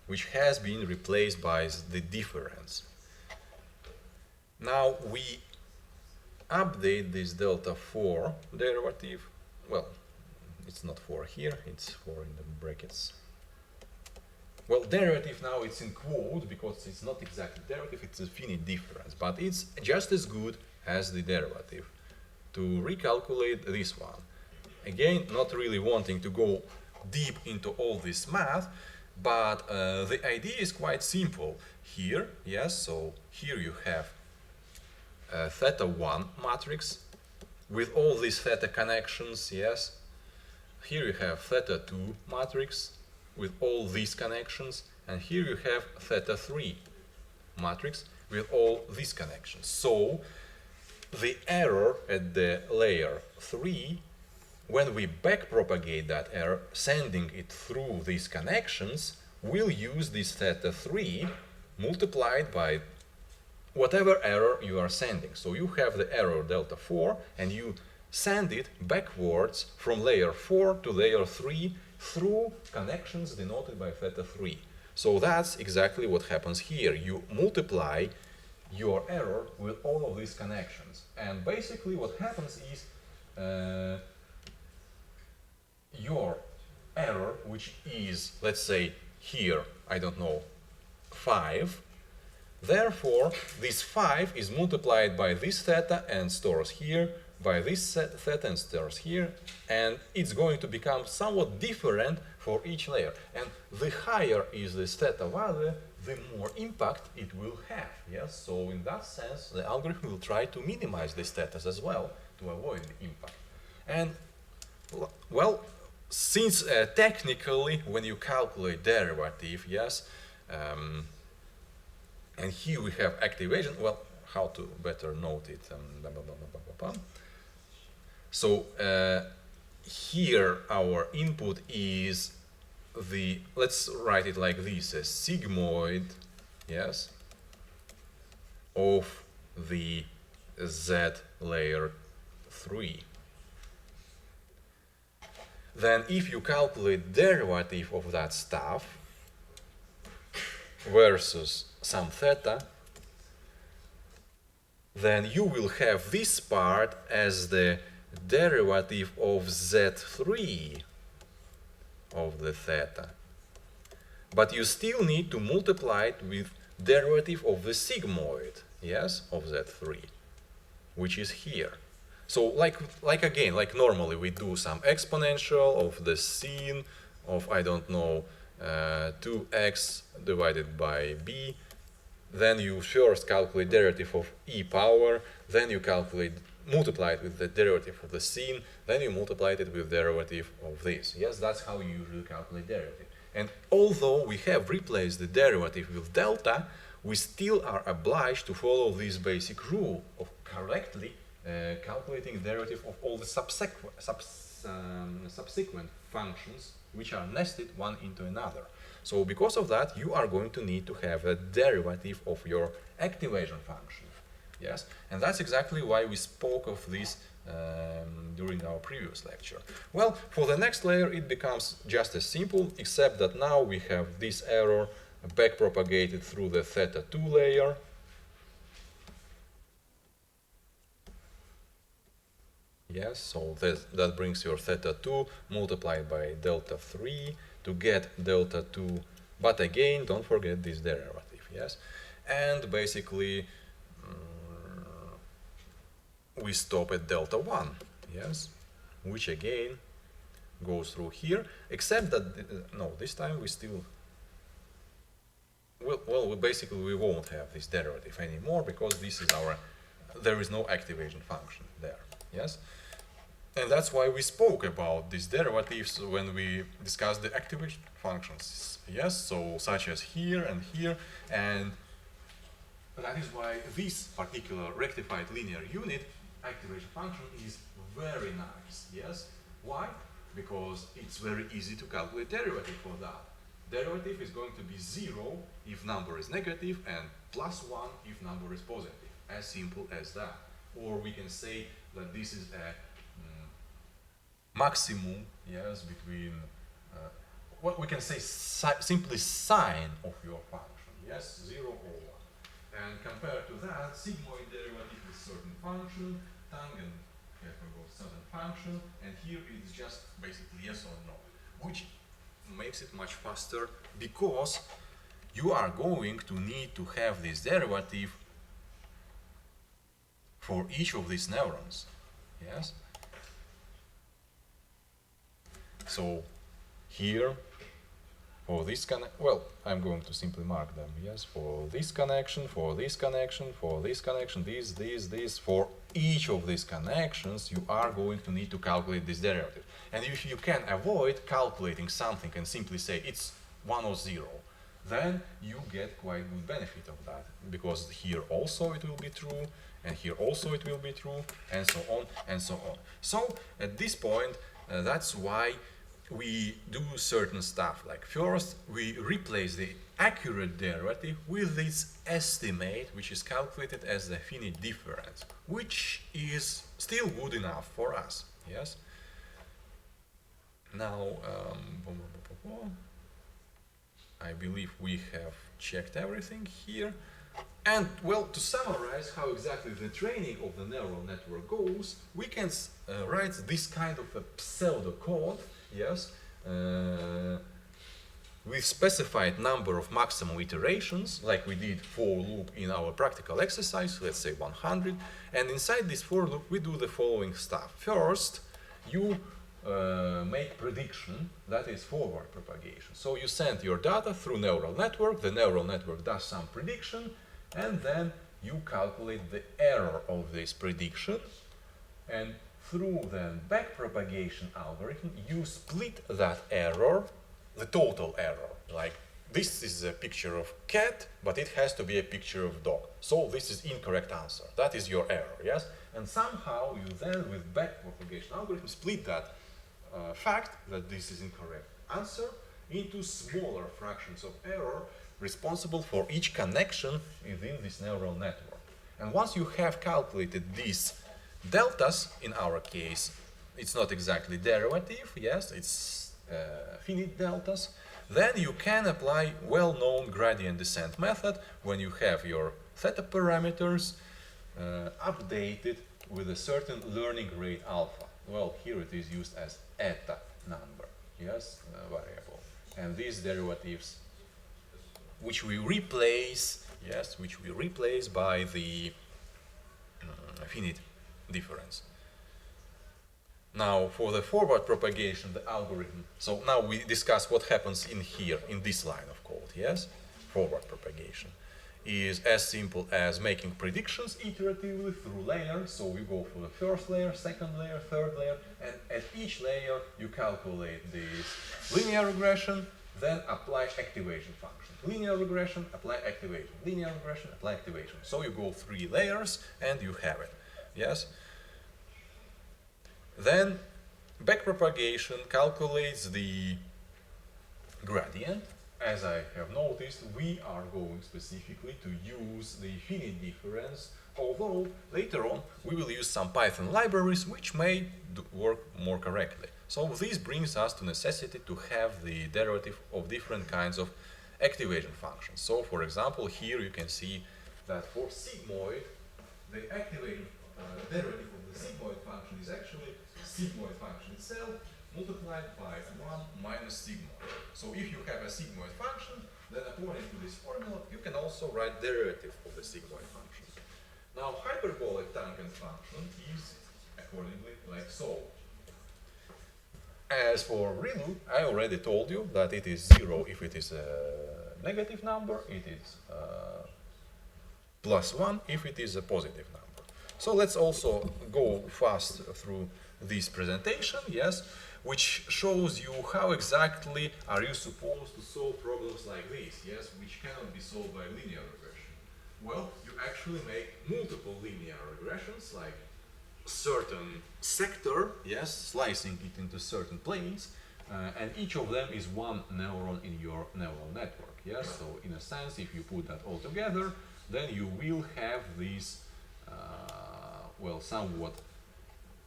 which has been replaced by the difference. Now we update this delta 4 derivative. Well, it's not 4 here, it's 4 in the brackets. Well, derivative now it's in quote because it's not exactly derivative, it's a finite difference, but it's just as good as the derivative. To recalculate this one, again, not really wanting to go deep into all this math, but the idea is quite simple here. Yes, so here you have a theta 1 matrix with all these theta connections. Yes, here you have theta 2 matrix with all these connections, and here you have theta 3 matrix with all these connections. So the error at the layer 3, when we backpropagate that error, sending it through these connections, we'll use this theta 3 multiplied by whatever error you are sending. So you have the error delta 4, and you send it backwards from layer 4 to layer 3 through connections denoted by theta 3. So that's exactly what happens here. You multiply your error with all of these connections. And basically what happens is your error, which is, let's say, here, I don't know, 5. Therefore, this 5 is multiplied by this theta and stores here, by this theta and stores here, and it's going to become somewhat different for each layer. And the higher is this theta value, the more impact it will have. Yes, so in that sense, the algorithm will try to minimize these thetas as well to avoid the impact. And well, since technically, when you calculate derivative, yes, and here we have activation. Well, how to better note it? So here our input is the, let's write it like this, a sigmoid, yes, of the Z layer 3. Then if you calculate derivative of that stuff versus some theta, then you will have this part as the derivative of Z3 of the theta. But you still need to multiply it with derivative of the sigmoid, yes, of Z3, which is here. So like again, like normally we do some exponential of the sin of, I don't know, 2x divided by b. Then you first calculate derivative of e power, then you multiply it with the derivative of the sin, then you multiply it with derivative of this. Yes, that's how you usually calculate derivative. And although we have replaced the derivative with delta, we still are obliged to follow this basic rule of correctly calculating derivative of all the subsequent functions which are nested one into another. So because of that, you are going to need to have a derivative of your activation function. Yes, and that's exactly why we spoke of this during our previous lecture. Well, for the next layer, it becomes just as simple, except that now we have this error backpropagated through the theta 2 layer. Yes, so that brings your theta 2 multiplied by delta 3 to get delta 2. But again, don't forget this derivative, yes? And basically, we stop at delta 1, yes? Which again goes through here, except that, no, this time we still, well, basically we won't have this derivative anymore because this is our, there is no activation function there, yes? And that's why we spoke about these derivatives when we discussed the activation functions, yes? So such as here, and that is why this particular rectified linear unit activation function is very nice, yes? Why? Because it's very easy to calculate derivative for that. Derivative is going to be 0 if number is negative and plus 1 if number is positive. As simple as that. Or we can say that this is a maximum, yes, between, what we can say simply sine of your function, yes, 0 or 1. And compared to that, sigmoid derivative is certain function, tangent goes certain function, and here it's just basically yes or no, which makes it much faster because you are going to need to have this derivative for each of these neurons, yes? So here, for this well, I'm going to simply mark them, yes, for this connection, for this connection, for this connection, this, for each of these connections, you are going to need to calculate this derivative. And if you can avoid calculating something and simply say it's 1 or 0, then you get quite good benefit of that, because here also it will be true, and here also it will be true, and so on, and so on. So, at this point, that's why we do certain stuff. Like first, we replace the accurate derivative with this estimate, which is calculated as the finite difference, which is still good enough for us. Yes. Now, I believe we have checked everything here. And well, to summarize how exactly the training of the neural network goes, we can write this kind of a pseudo code, yes, with specified number of maximum iterations, like we did for loop in our practical exercise, let's say 100. And inside this for loop, we do the following stuff. First, you make prediction, that is forward propagation. So you send your data through neural network, the neural network does some prediction, and then you calculate the error of this prediction, and through the backpropagation algorithm, you split that error, the total error. Like this is a picture of cat, but it has to be a picture of dog. So this is incorrect answer. That is your error, yes? And somehow you then, with backpropagation algorithm, split that fact that this is incorrect answer into smaller fractions of error responsible for each connection within this neural network. And once you have calculated these deltas, in our case, it's not exactly derivative, yes, it's finite deltas, then you can apply well-known gradient descent method when you have your theta parameters updated with a certain learning rate alpha. Well, here it is used as eta number, yes, variable. And these derivatives, which we replace, yes, which we replace by the finite difference. Now, for the forward propagation, the algorithm. So now we discuss what happens in here, in this line of code, yes? Forward propagation is as simple as making predictions iteratively through layers. So you go for the first layer, second layer, third layer, and at each layer you calculate this linear regression, then apply activation function. Linear regression, apply activation. Linear regression, apply activation. So you go 3 layers and you have it, yes? Then backpropagation calculates the gradient. As I have noticed, we are going specifically to use the finite difference, although later on we will use some Python libraries which may work more correctly. So this brings us to necessity to have the derivative of different kinds of activation functions. So for example, here you can see that for sigmoid, the activation derivative of the sigmoid function is actually sigmoid function itself multiplied by 1 minus sigmoid. So if you have a sigmoid function, then according to this formula, you can also write derivative of the sigmoid function. Now, hyperbolic tangent function is accordingly like so. As for ReLoop, I already told you that it is 0 if it is a negative number, it is plus 1 if it is a positive number. So let's also go fast through this presentation, yes, which shows you how exactly are you supposed to solve problems like this, yes, which cannot be solved by linear regression. Well, you actually make multiple linear regressions, like certain sector, yes, slicing it into certain planes, and each of them is one neuron in your neural network, yes. So in a sense, if you put that all together, then you will have these, well, somewhat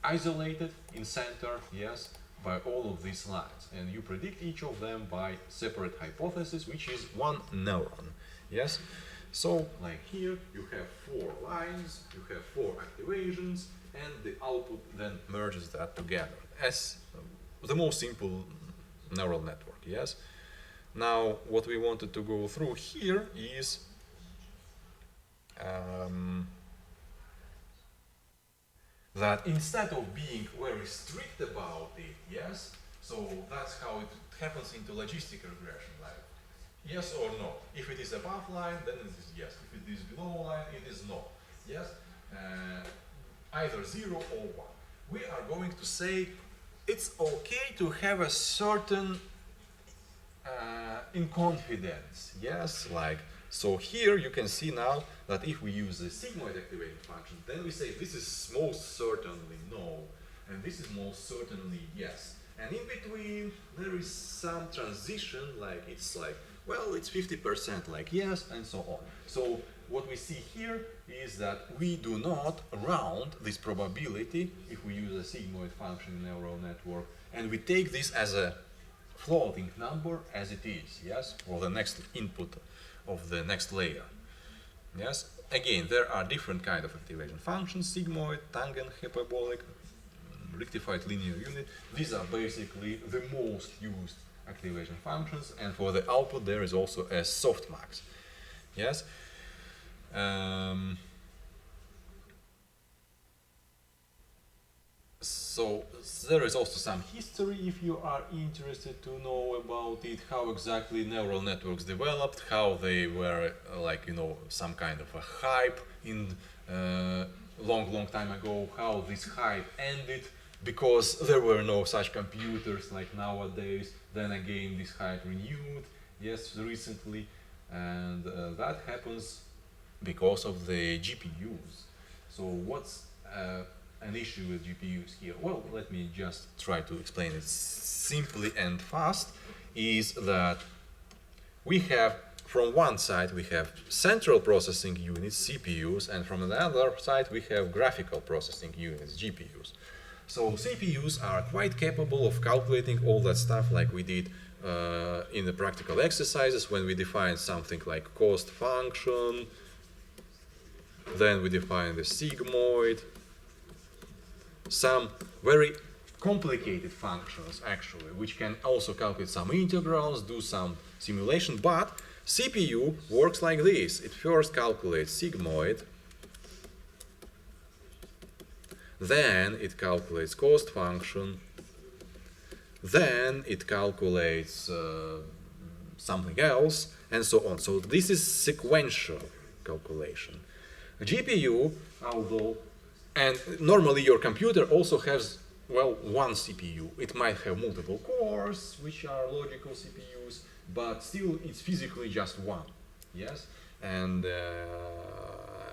isolated in center, yes, by all of these lines, and you predict each of them by separate hypothesis, which is one neuron, yes. So like here you have 4 lines, you have 4 activations, and the output then merges that together as the most simple neural network, yes. Now what we wanted to go through here is that instead of being very strict about it, yes, so that's how it happens into logistic regression, like yes or no. If it is above line, then it is yes. If it is below line, it is no. Yes, either 0 or 1. We are going to say it's okay to have a certain inconfidence, yes, like, so here you can see now that if we use the sigmoid activating function, then we say this is most certainly no, and this is most certainly yes. And in between, there is some transition, like it's like, well, it's 50% like yes, and so on. So what we see here is that we do not round this probability if we use a sigmoid function in neural network, and we take this as a floating number as it is, yes, for the next input of the next layer. Yes, again, there are different kind of activation functions: sigmoid, tangent, hyperbolic, rectified linear unit. These are basically the most used activation functions, and for the output there is also a softmax. Yes. So there is also some history if you are interested to know about it, how exactly neural networks developed, how they were like, you know, some kind of a hype in long time ago, how this hype ended because there were no such computers like nowadays. Then again this hype renewed, yes, recently, and that happens because of the GPUs. So what's an issue with GPUs here? Well, let me just try to explain it simply and fast. Is that we have, from one side we have central processing units, CPUs, and from the other side we have graphical processing units, GPUs. So CPUs are quite capable of calculating all that stuff like we did in the practical exercises when we define something like cost function, then we define the sigmoid, some very complicated functions actually, which can also calculate some integrals, do some simulation, but CPU works like this. It first calculates sigmoid, then it calculates cost function, then it calculates something else, and so on. So this is sequential calculation. A GPU, although, and normally your computer also has, well, one CPU. It might have multiple cores, which are logical CPUs, but still it's physically just one. Yes, and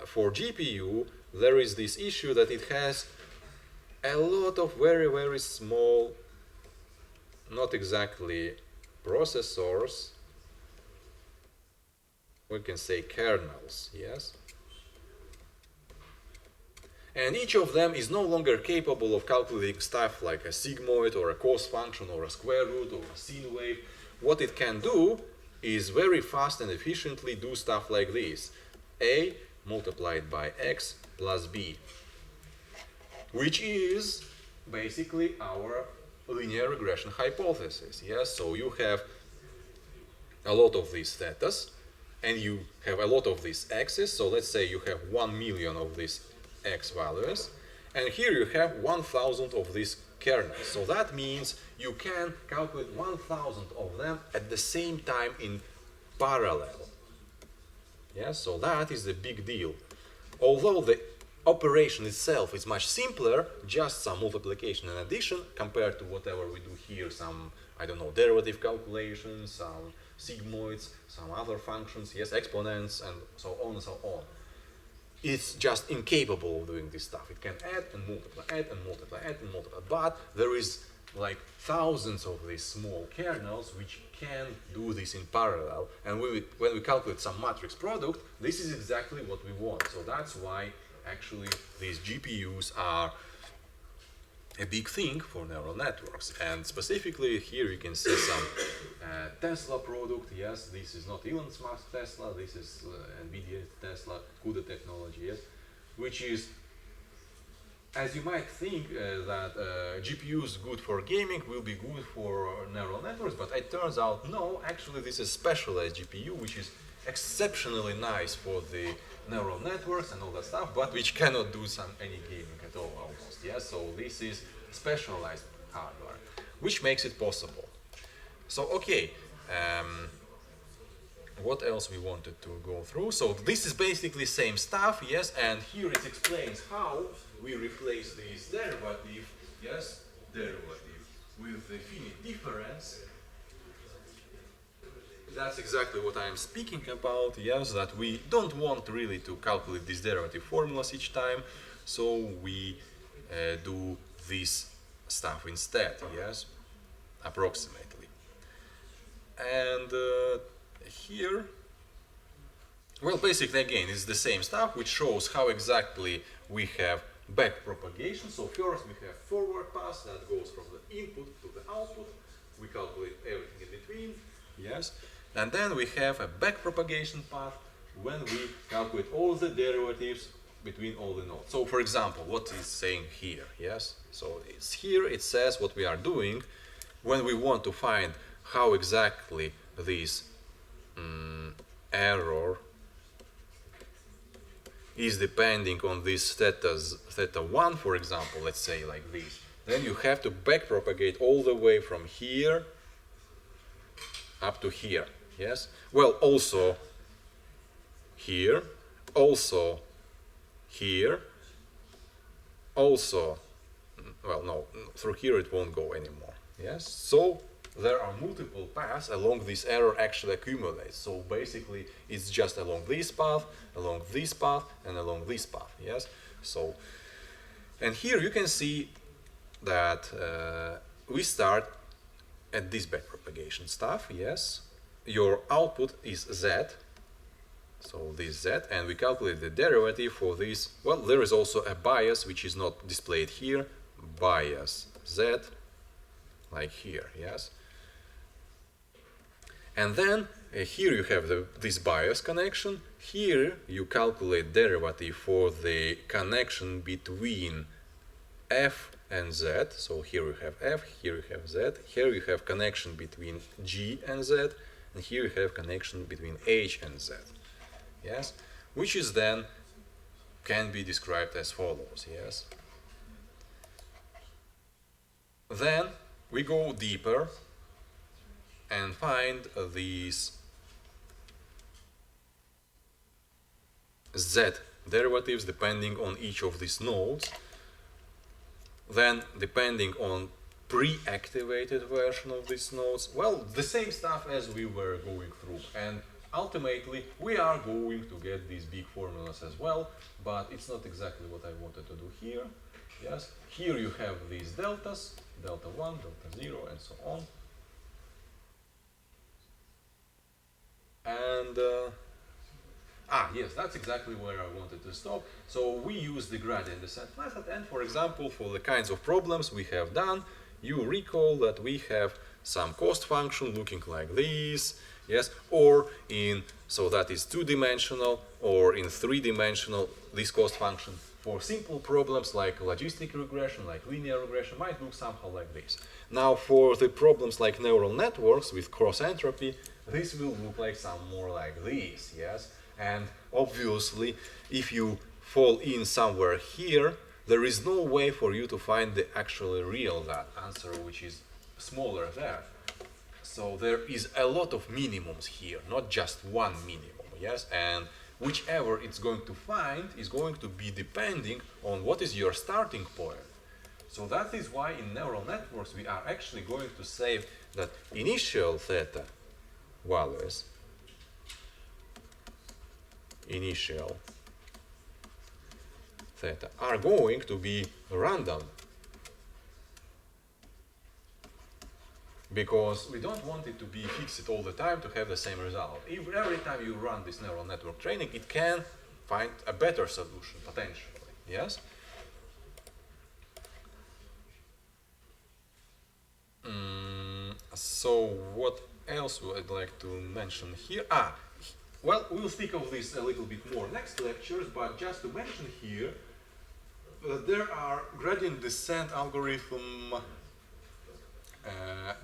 for GPU there is this issue that it has a lot of very small, not exactly processors, we can say kernels, yes, and each of them is no longer capable of calculating stuff like a sigmoid or a cost function or a square root or a sine wave. What it can do is very fast and efficiently do stuff like this: a multiplied by x plus b, which is basically our linear regression hypothesis. Yes, so you have a lot of these thetas and you have a lot of these x's. So let's say you have 1 million of these x values, and here you have 1000 of these kernels. So that means you can calculate 1000 of them at the same time in parallel. Yes, so that is the big deal. Although the operation itself is much simpler, just some multiplication and addition compared to whatever we do here, some, I don't know, derivative calculations, some sigmoids, some other functions, yes, exponents, and so on and so on. It's just incapable of doing this stuff. It can add and multiply, add and multiply, add and multiply, but there is like thousands of these small kernels which can do this in parallel, and when we calculate some matrix product, this is exactly what we want. So that's why actually these GPUs are a big thing for neural networks. And specifically here you can see some Tesla product. Yes, this is not Elon Musk Tesla, this is NVIDIA Tesla, CUDA technology, yes, which is, as you might think that GPUs good for gaming will be good for neural networks, but it turns out no, actually this is specialized GPU which is exceptionally nice for the neural networks and all that stuff, but which cannot do any gaming at all almost. Yes, so this is specialized hardware, which makes it possible. So okay, what else we wanted to go through? So this is basically same stuff, yes, and here it explains how we replace this derivative, yes, derivative with the finite difference. That's exactly what I am speaking about, yes, that we don't want really to calculate these derivative formulas each time, so we do this stuff instead, yes, approximately. And here, well, basically again, it's the same stuff, which shows how exactly we have backpropagation. So first we have forward pass that goes from the input to the output. we calculate everything in between, yes, and then we have a backpropagation path when we calculate all the derivatives between all the nodes. So for example, what is saying here, yes, so it's here it says what we are doing when we want to find how exactly this error is depending on this theta 1, for example, let's say like this. Then you have to backpropagate all the way from here up to here, yes? Well, also here, also here, also, well, no, through here it won't go anymore, yes? So there are multiple paths along this error actually accumulates. So basically it's just along this path, along this path, and along this path, yes? So, and here you can see that we start at this backpropagation stuff, yes? Your output is z, so this z, and we calculate the derivative for this. Well, there is also a bias which is not displayed here, bias z, like here, yes? And then here you have this bias connection. Here you calculate derivative for the connection between f and z. So here you have f, here you have z. Here you have connection between g and z, and here you have connection between h and z. Yes, which is then can be described as follows. Yes. Then we go deeper and find these z derivatives depending on each of these nodes. Then depending on pre-activated version of these nodes, well, the same stuff as we were going through, and ultimately we are going to get these big formulas as well, but it's not exactly what I wanted to do here. Yes, here you have these deltas, delta 1, delta 0, and so on. And yes, that's exactly where I wanted to stop. So we use the gradient descent method, and for example, for the kinds of problems we have done, you recall that we have some cost function looking like this, yes, or in, so that is two-dimensional, or in three-dimensional, this cost function. For simple problems like logistic regression, like linear regression, might look somehow like this. Now for the problems like neural networks with cross entropy, this will look like some more like this, yes? And obviously, if you fall in somewhere here, there is no way for you to find the actually real that answer, which is smaller there. So there is a lot of minimums here, not just one minimum, yes? And whichever it's going to find is going to be depending on what is your starting point. So that is why in neural networks we are actually going to say that initial theta values, initial theta, are going to be random, because we don't want it to be fixed all the time to have the same result. If every time you run this neural network training, it can find a better solution potentially, yes? So what else would I like to mention here? Well, we'll speak of this a little bit more next lectures, but just to mention here, there are gradient descent algorithm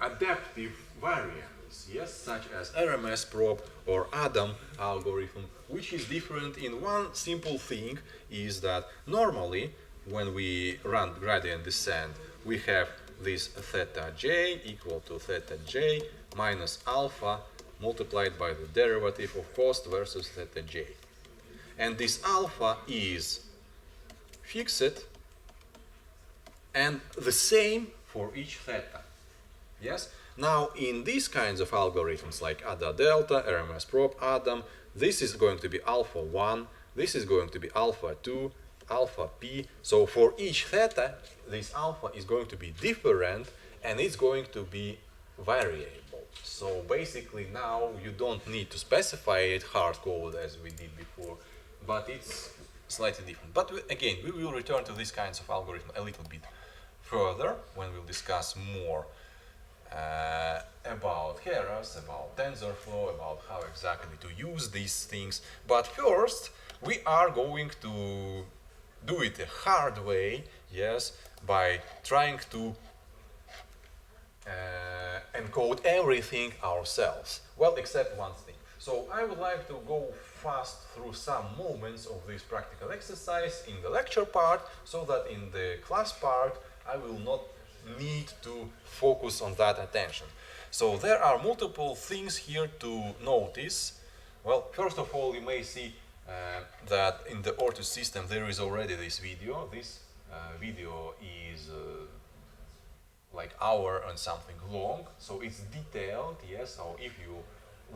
adaptive variants, yes, such as RMS probe or Adam algorithm, which is different in one simple thing, is that normally when we run gradient descent, we have this theta j equal to theta j minus alpha multiplied by the derivative of cost versus theta j. And this alpha is fixed and the same for each theta. Yes? Now, in these kinds of algorithms like ADA delta, RMS probe, Adam, this is going to be alpha 1, this is going to be alpha 2, alpha p. So for each theta, this alpha is going to be different and it's going to be variable. So basically now you don't need to specify it hard code as we did before, but it's slightly different. But again, we will return to these kinds of algorithms a little bit further when we'll discuss more about Keras, about TensorFlow, about how exactly to use these things. But first, we are going to do it a hard way, yes, by trying to encode everything ourselves. Well, except one thing. So I would like to go fast through some moments of this practical exercise in the lecture part, so that in the class part I will not need to focus on that attention. So there are multiple things here to notice. Well, first of all, you may see that in the Ortus system there is already this video. This video is like hour and something long, so it's detailed, yes. So if you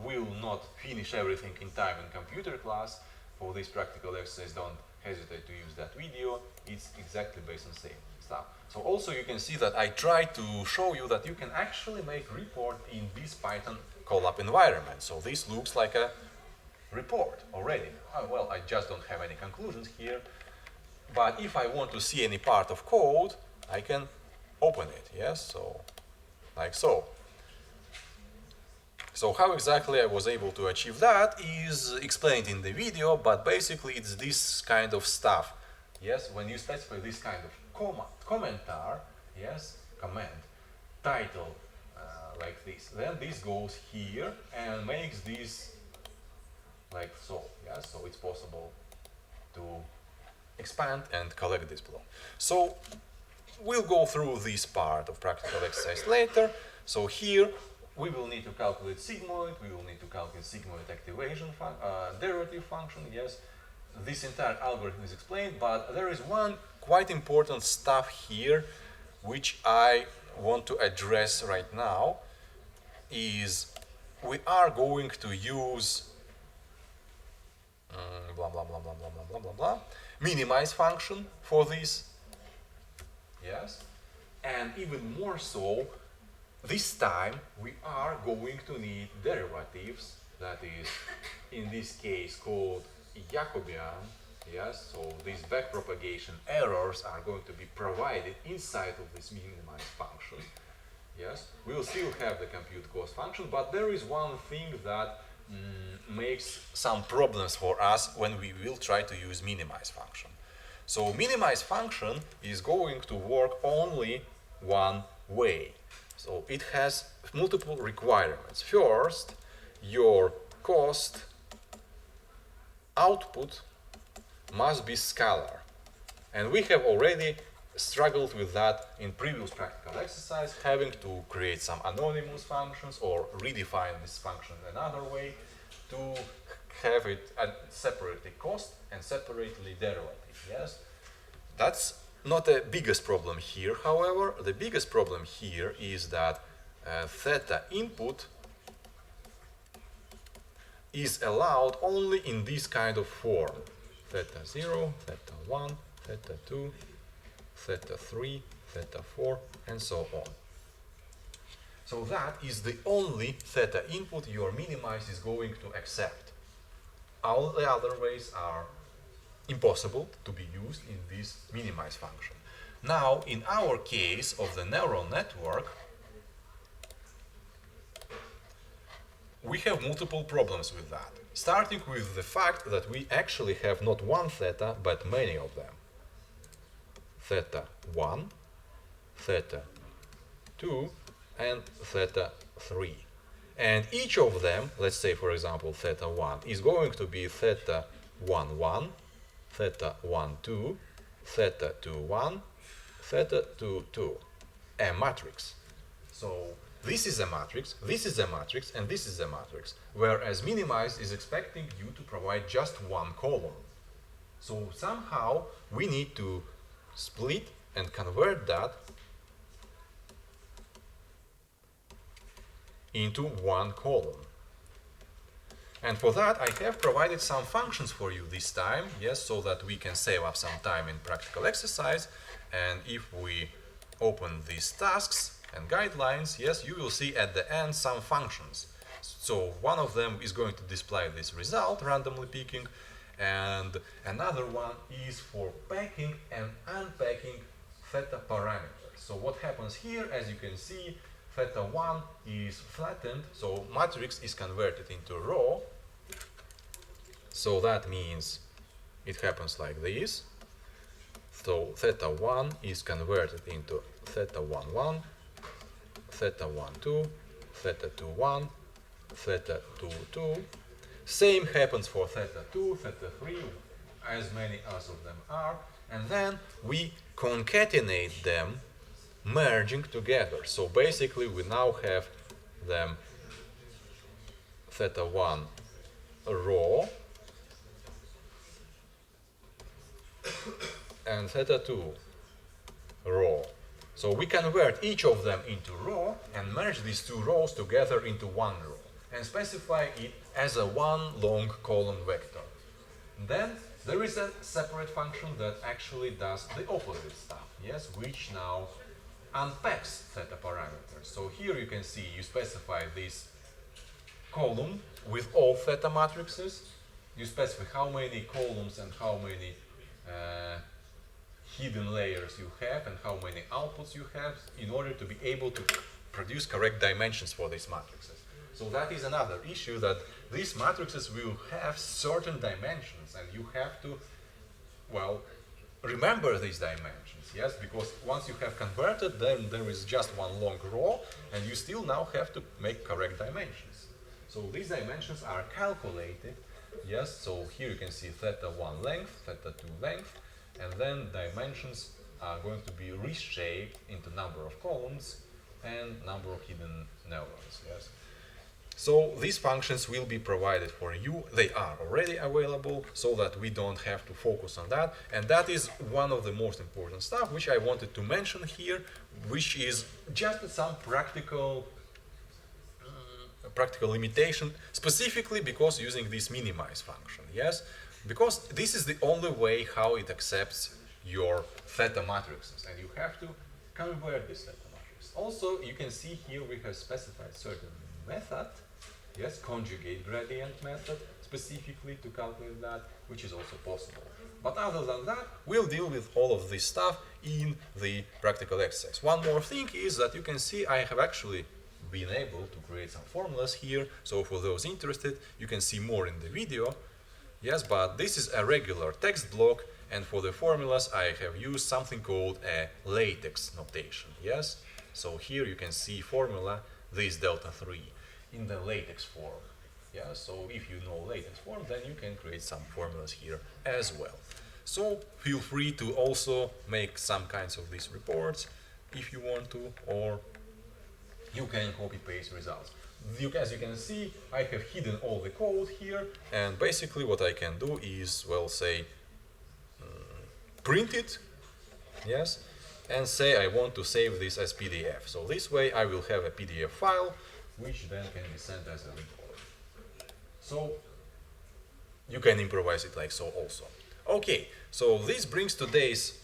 will not finish everything in time in computer class for this practical exercise, don't hesitate to use that video. It's exactly based on the same stuff. So also you can see that I try to show you that you can actually make report in this Python collab environment. So this looks like a report already. Well, I just don't have any conclusions here, but if I want to see any part of code, I can open it, yes, so like so. So how exactly I was able to achieve that is explained in the video, but basically it's this kind of stuff, yes. When you specify this kind of commentar, yes, command, title, like this, then this goes here and makes this like so, yes. So it's possible to expand and collect this block. So we'll go through this part of practical exercise later. So here we will need to calculate sigmoid, we will need to calculate sigmoid activation derivative function, yes. This entire algorithm is explained, but there is one quite important stuff here which I want to address right now. Is we are going to use blah blah blah blah blah blah blah blah blah minimize function for this, yes, and even more so, this time we are going to need derivatives, that is in this case called Jacobian, yes. So these backpropagation errors are going to be provided inside of this minimize function, yes. We will still have the compute cost function, but there is one thing that makes some problems for us when we will try to use minimize function. So minimize function is going to work only one way. So it has multiple requirements. First, your cost output must be scalar. And we have already struggled with that in previous practical exercise, having to create some anonymous functions or redefine this function another way to have it separately cost and separately derivative, yes. That's not the biggest problem here, however. The biggest problem here is that theta input is allowed only in this kind of form. Theta 0, theta 1, theta 2, theta 3, theta 4, and so on. So that is the only theta input your minimize is going to accept. All the other ways are impossible to be used in this minimize function. Now, in our case of the neural network, we have multiple problems with that, starting with the fact that we actually have not one theta, but many of them. Theta 1, theta 2, and theta 3. And each of them, let's say for example theta 1, is going to be theta 1, 1, theta 1, 2, theta 2, 1, theta 2, 2, a matrix. So this is a matrix, this is a matrix, and this is a matrix, whereas minimize is expecting you to provide just one column. So somehow we need to split and convert that into one column. And for that I have provided some functions for you this time, yes, so that we can save up some time in practical exercise. And if we open these tasks and guidelines, yes, you will see at the end some functions. So one of them is going to display this result, randomly picking, and another one is for packing and unpacking theta parameters. So what happens here, as you can see, theta 1 is flattened, so matrix is converted into row. So that means it happens like this. So theta 1 is converted into theta 1, 1, theta 1, 2, theta 2, 1, theta 2, 2. Same happens for theta 2, theta 3, as many as of them are. And then we concatenate them, merging together. So basically we now have them theta 1 row and theta 2 row. So we convert each of them into row and merge these two rows together into one row and specify it as a one long column vector. Then there is a separate function that actually does the opposite stuff, yes, which now unpacks theta parameters. So here you can see you specify this column with all theta matrices. You specify how many columns and how many hidden layers you have and how many outputs you have in order to be able to produce correct dimensions for these matrices. So that is another issue, that these matrices will have certain dimensions and you have to, well, remember these dimensions, yes, because once you have converted them, there is just one long row and you still now have to make correct dimensions. So these dimensions are calculated, yes, so here you can see theta 1 length, theta 2 length, and then dimensions are going to be reshaped into number of columns and number of hidden neurons, yes. So these functions will be provided for you. They are already available so that we don't have to focus on that. And that is one of the most important stuff which I wanted to mention here, which is just some practical limitation, specifically because using this minimize function, yes? Because this is the only way how it accepts your theta matrices, and you have to convert this theta matrix. Also, you can see here we have specified certain method, yes, conjugate gradient method, specifically to calculate that, which is also possible. But other than that, we'll deal with all of this stuff in the practical exercise. One more thing is that you can see I have actually been able to create some formulas here, so for those interested, you can see more in the video. Yes, but this is a regular text block, and for the formulas I have used something called a latex notation, yes? So here you can see formula, this delta 3, in the latex form. Yeah, so if you know latex form, then you can create some formulas here as well. So feel free to also make some kinds of these reports if you want to, or you can copy-paste results. As you can see, I have hidden all the code here, and basically what I can do is, well, say, print it, yes, and say I want to save this as PDF. So this way I will have a PDF file, which then can be sent as a report. So you can improvise it like so also. Okay, so this brings today's,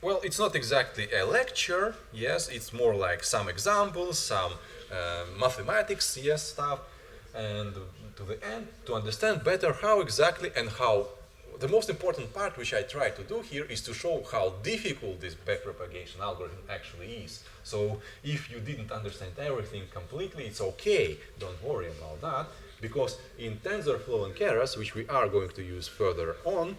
well, it's not exactly a lecture, yes, it's more like some examples, some mathematics, yes, stuff, and to the end, to understand better how exactly and how, the most important part which I try to do here is to show how difficult this backpropagation algorithm actually is. So if you didn't understand everything completely, it's okay, don't worry about that, because in TensorFlow and Keras, which we are going to use further on,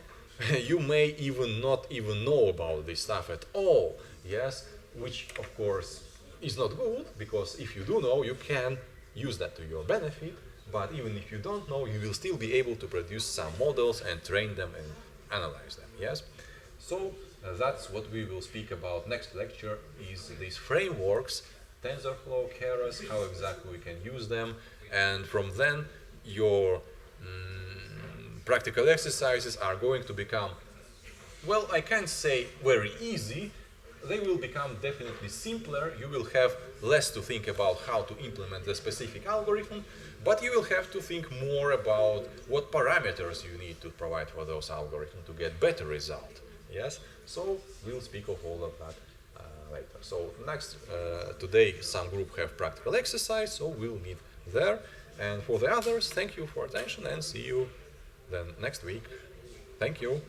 you may not even know about this stuff at all, yes, which of course is not good, because if you do know, you can use that to your benefit, but even if you don't know, you will still be able to produce some models and train them and analyze them, yes? So that's what we will speak about next lecture, is these frameworks, TensorFlow, Keras, how exactly we can use them, and from then your practical exercises are going to become, well, I can't say very easy, they will become definitely simpler. You will have less to think about how to implement the specific algorithm, but you will have to think more about what parameters you need to provide for those algorithms to get better result. Yes, so we'll speak of all of that later. So next, today some group have practical exercise, so we'll meet there. And for the others, thank you for attention and see you then next week. Thank you.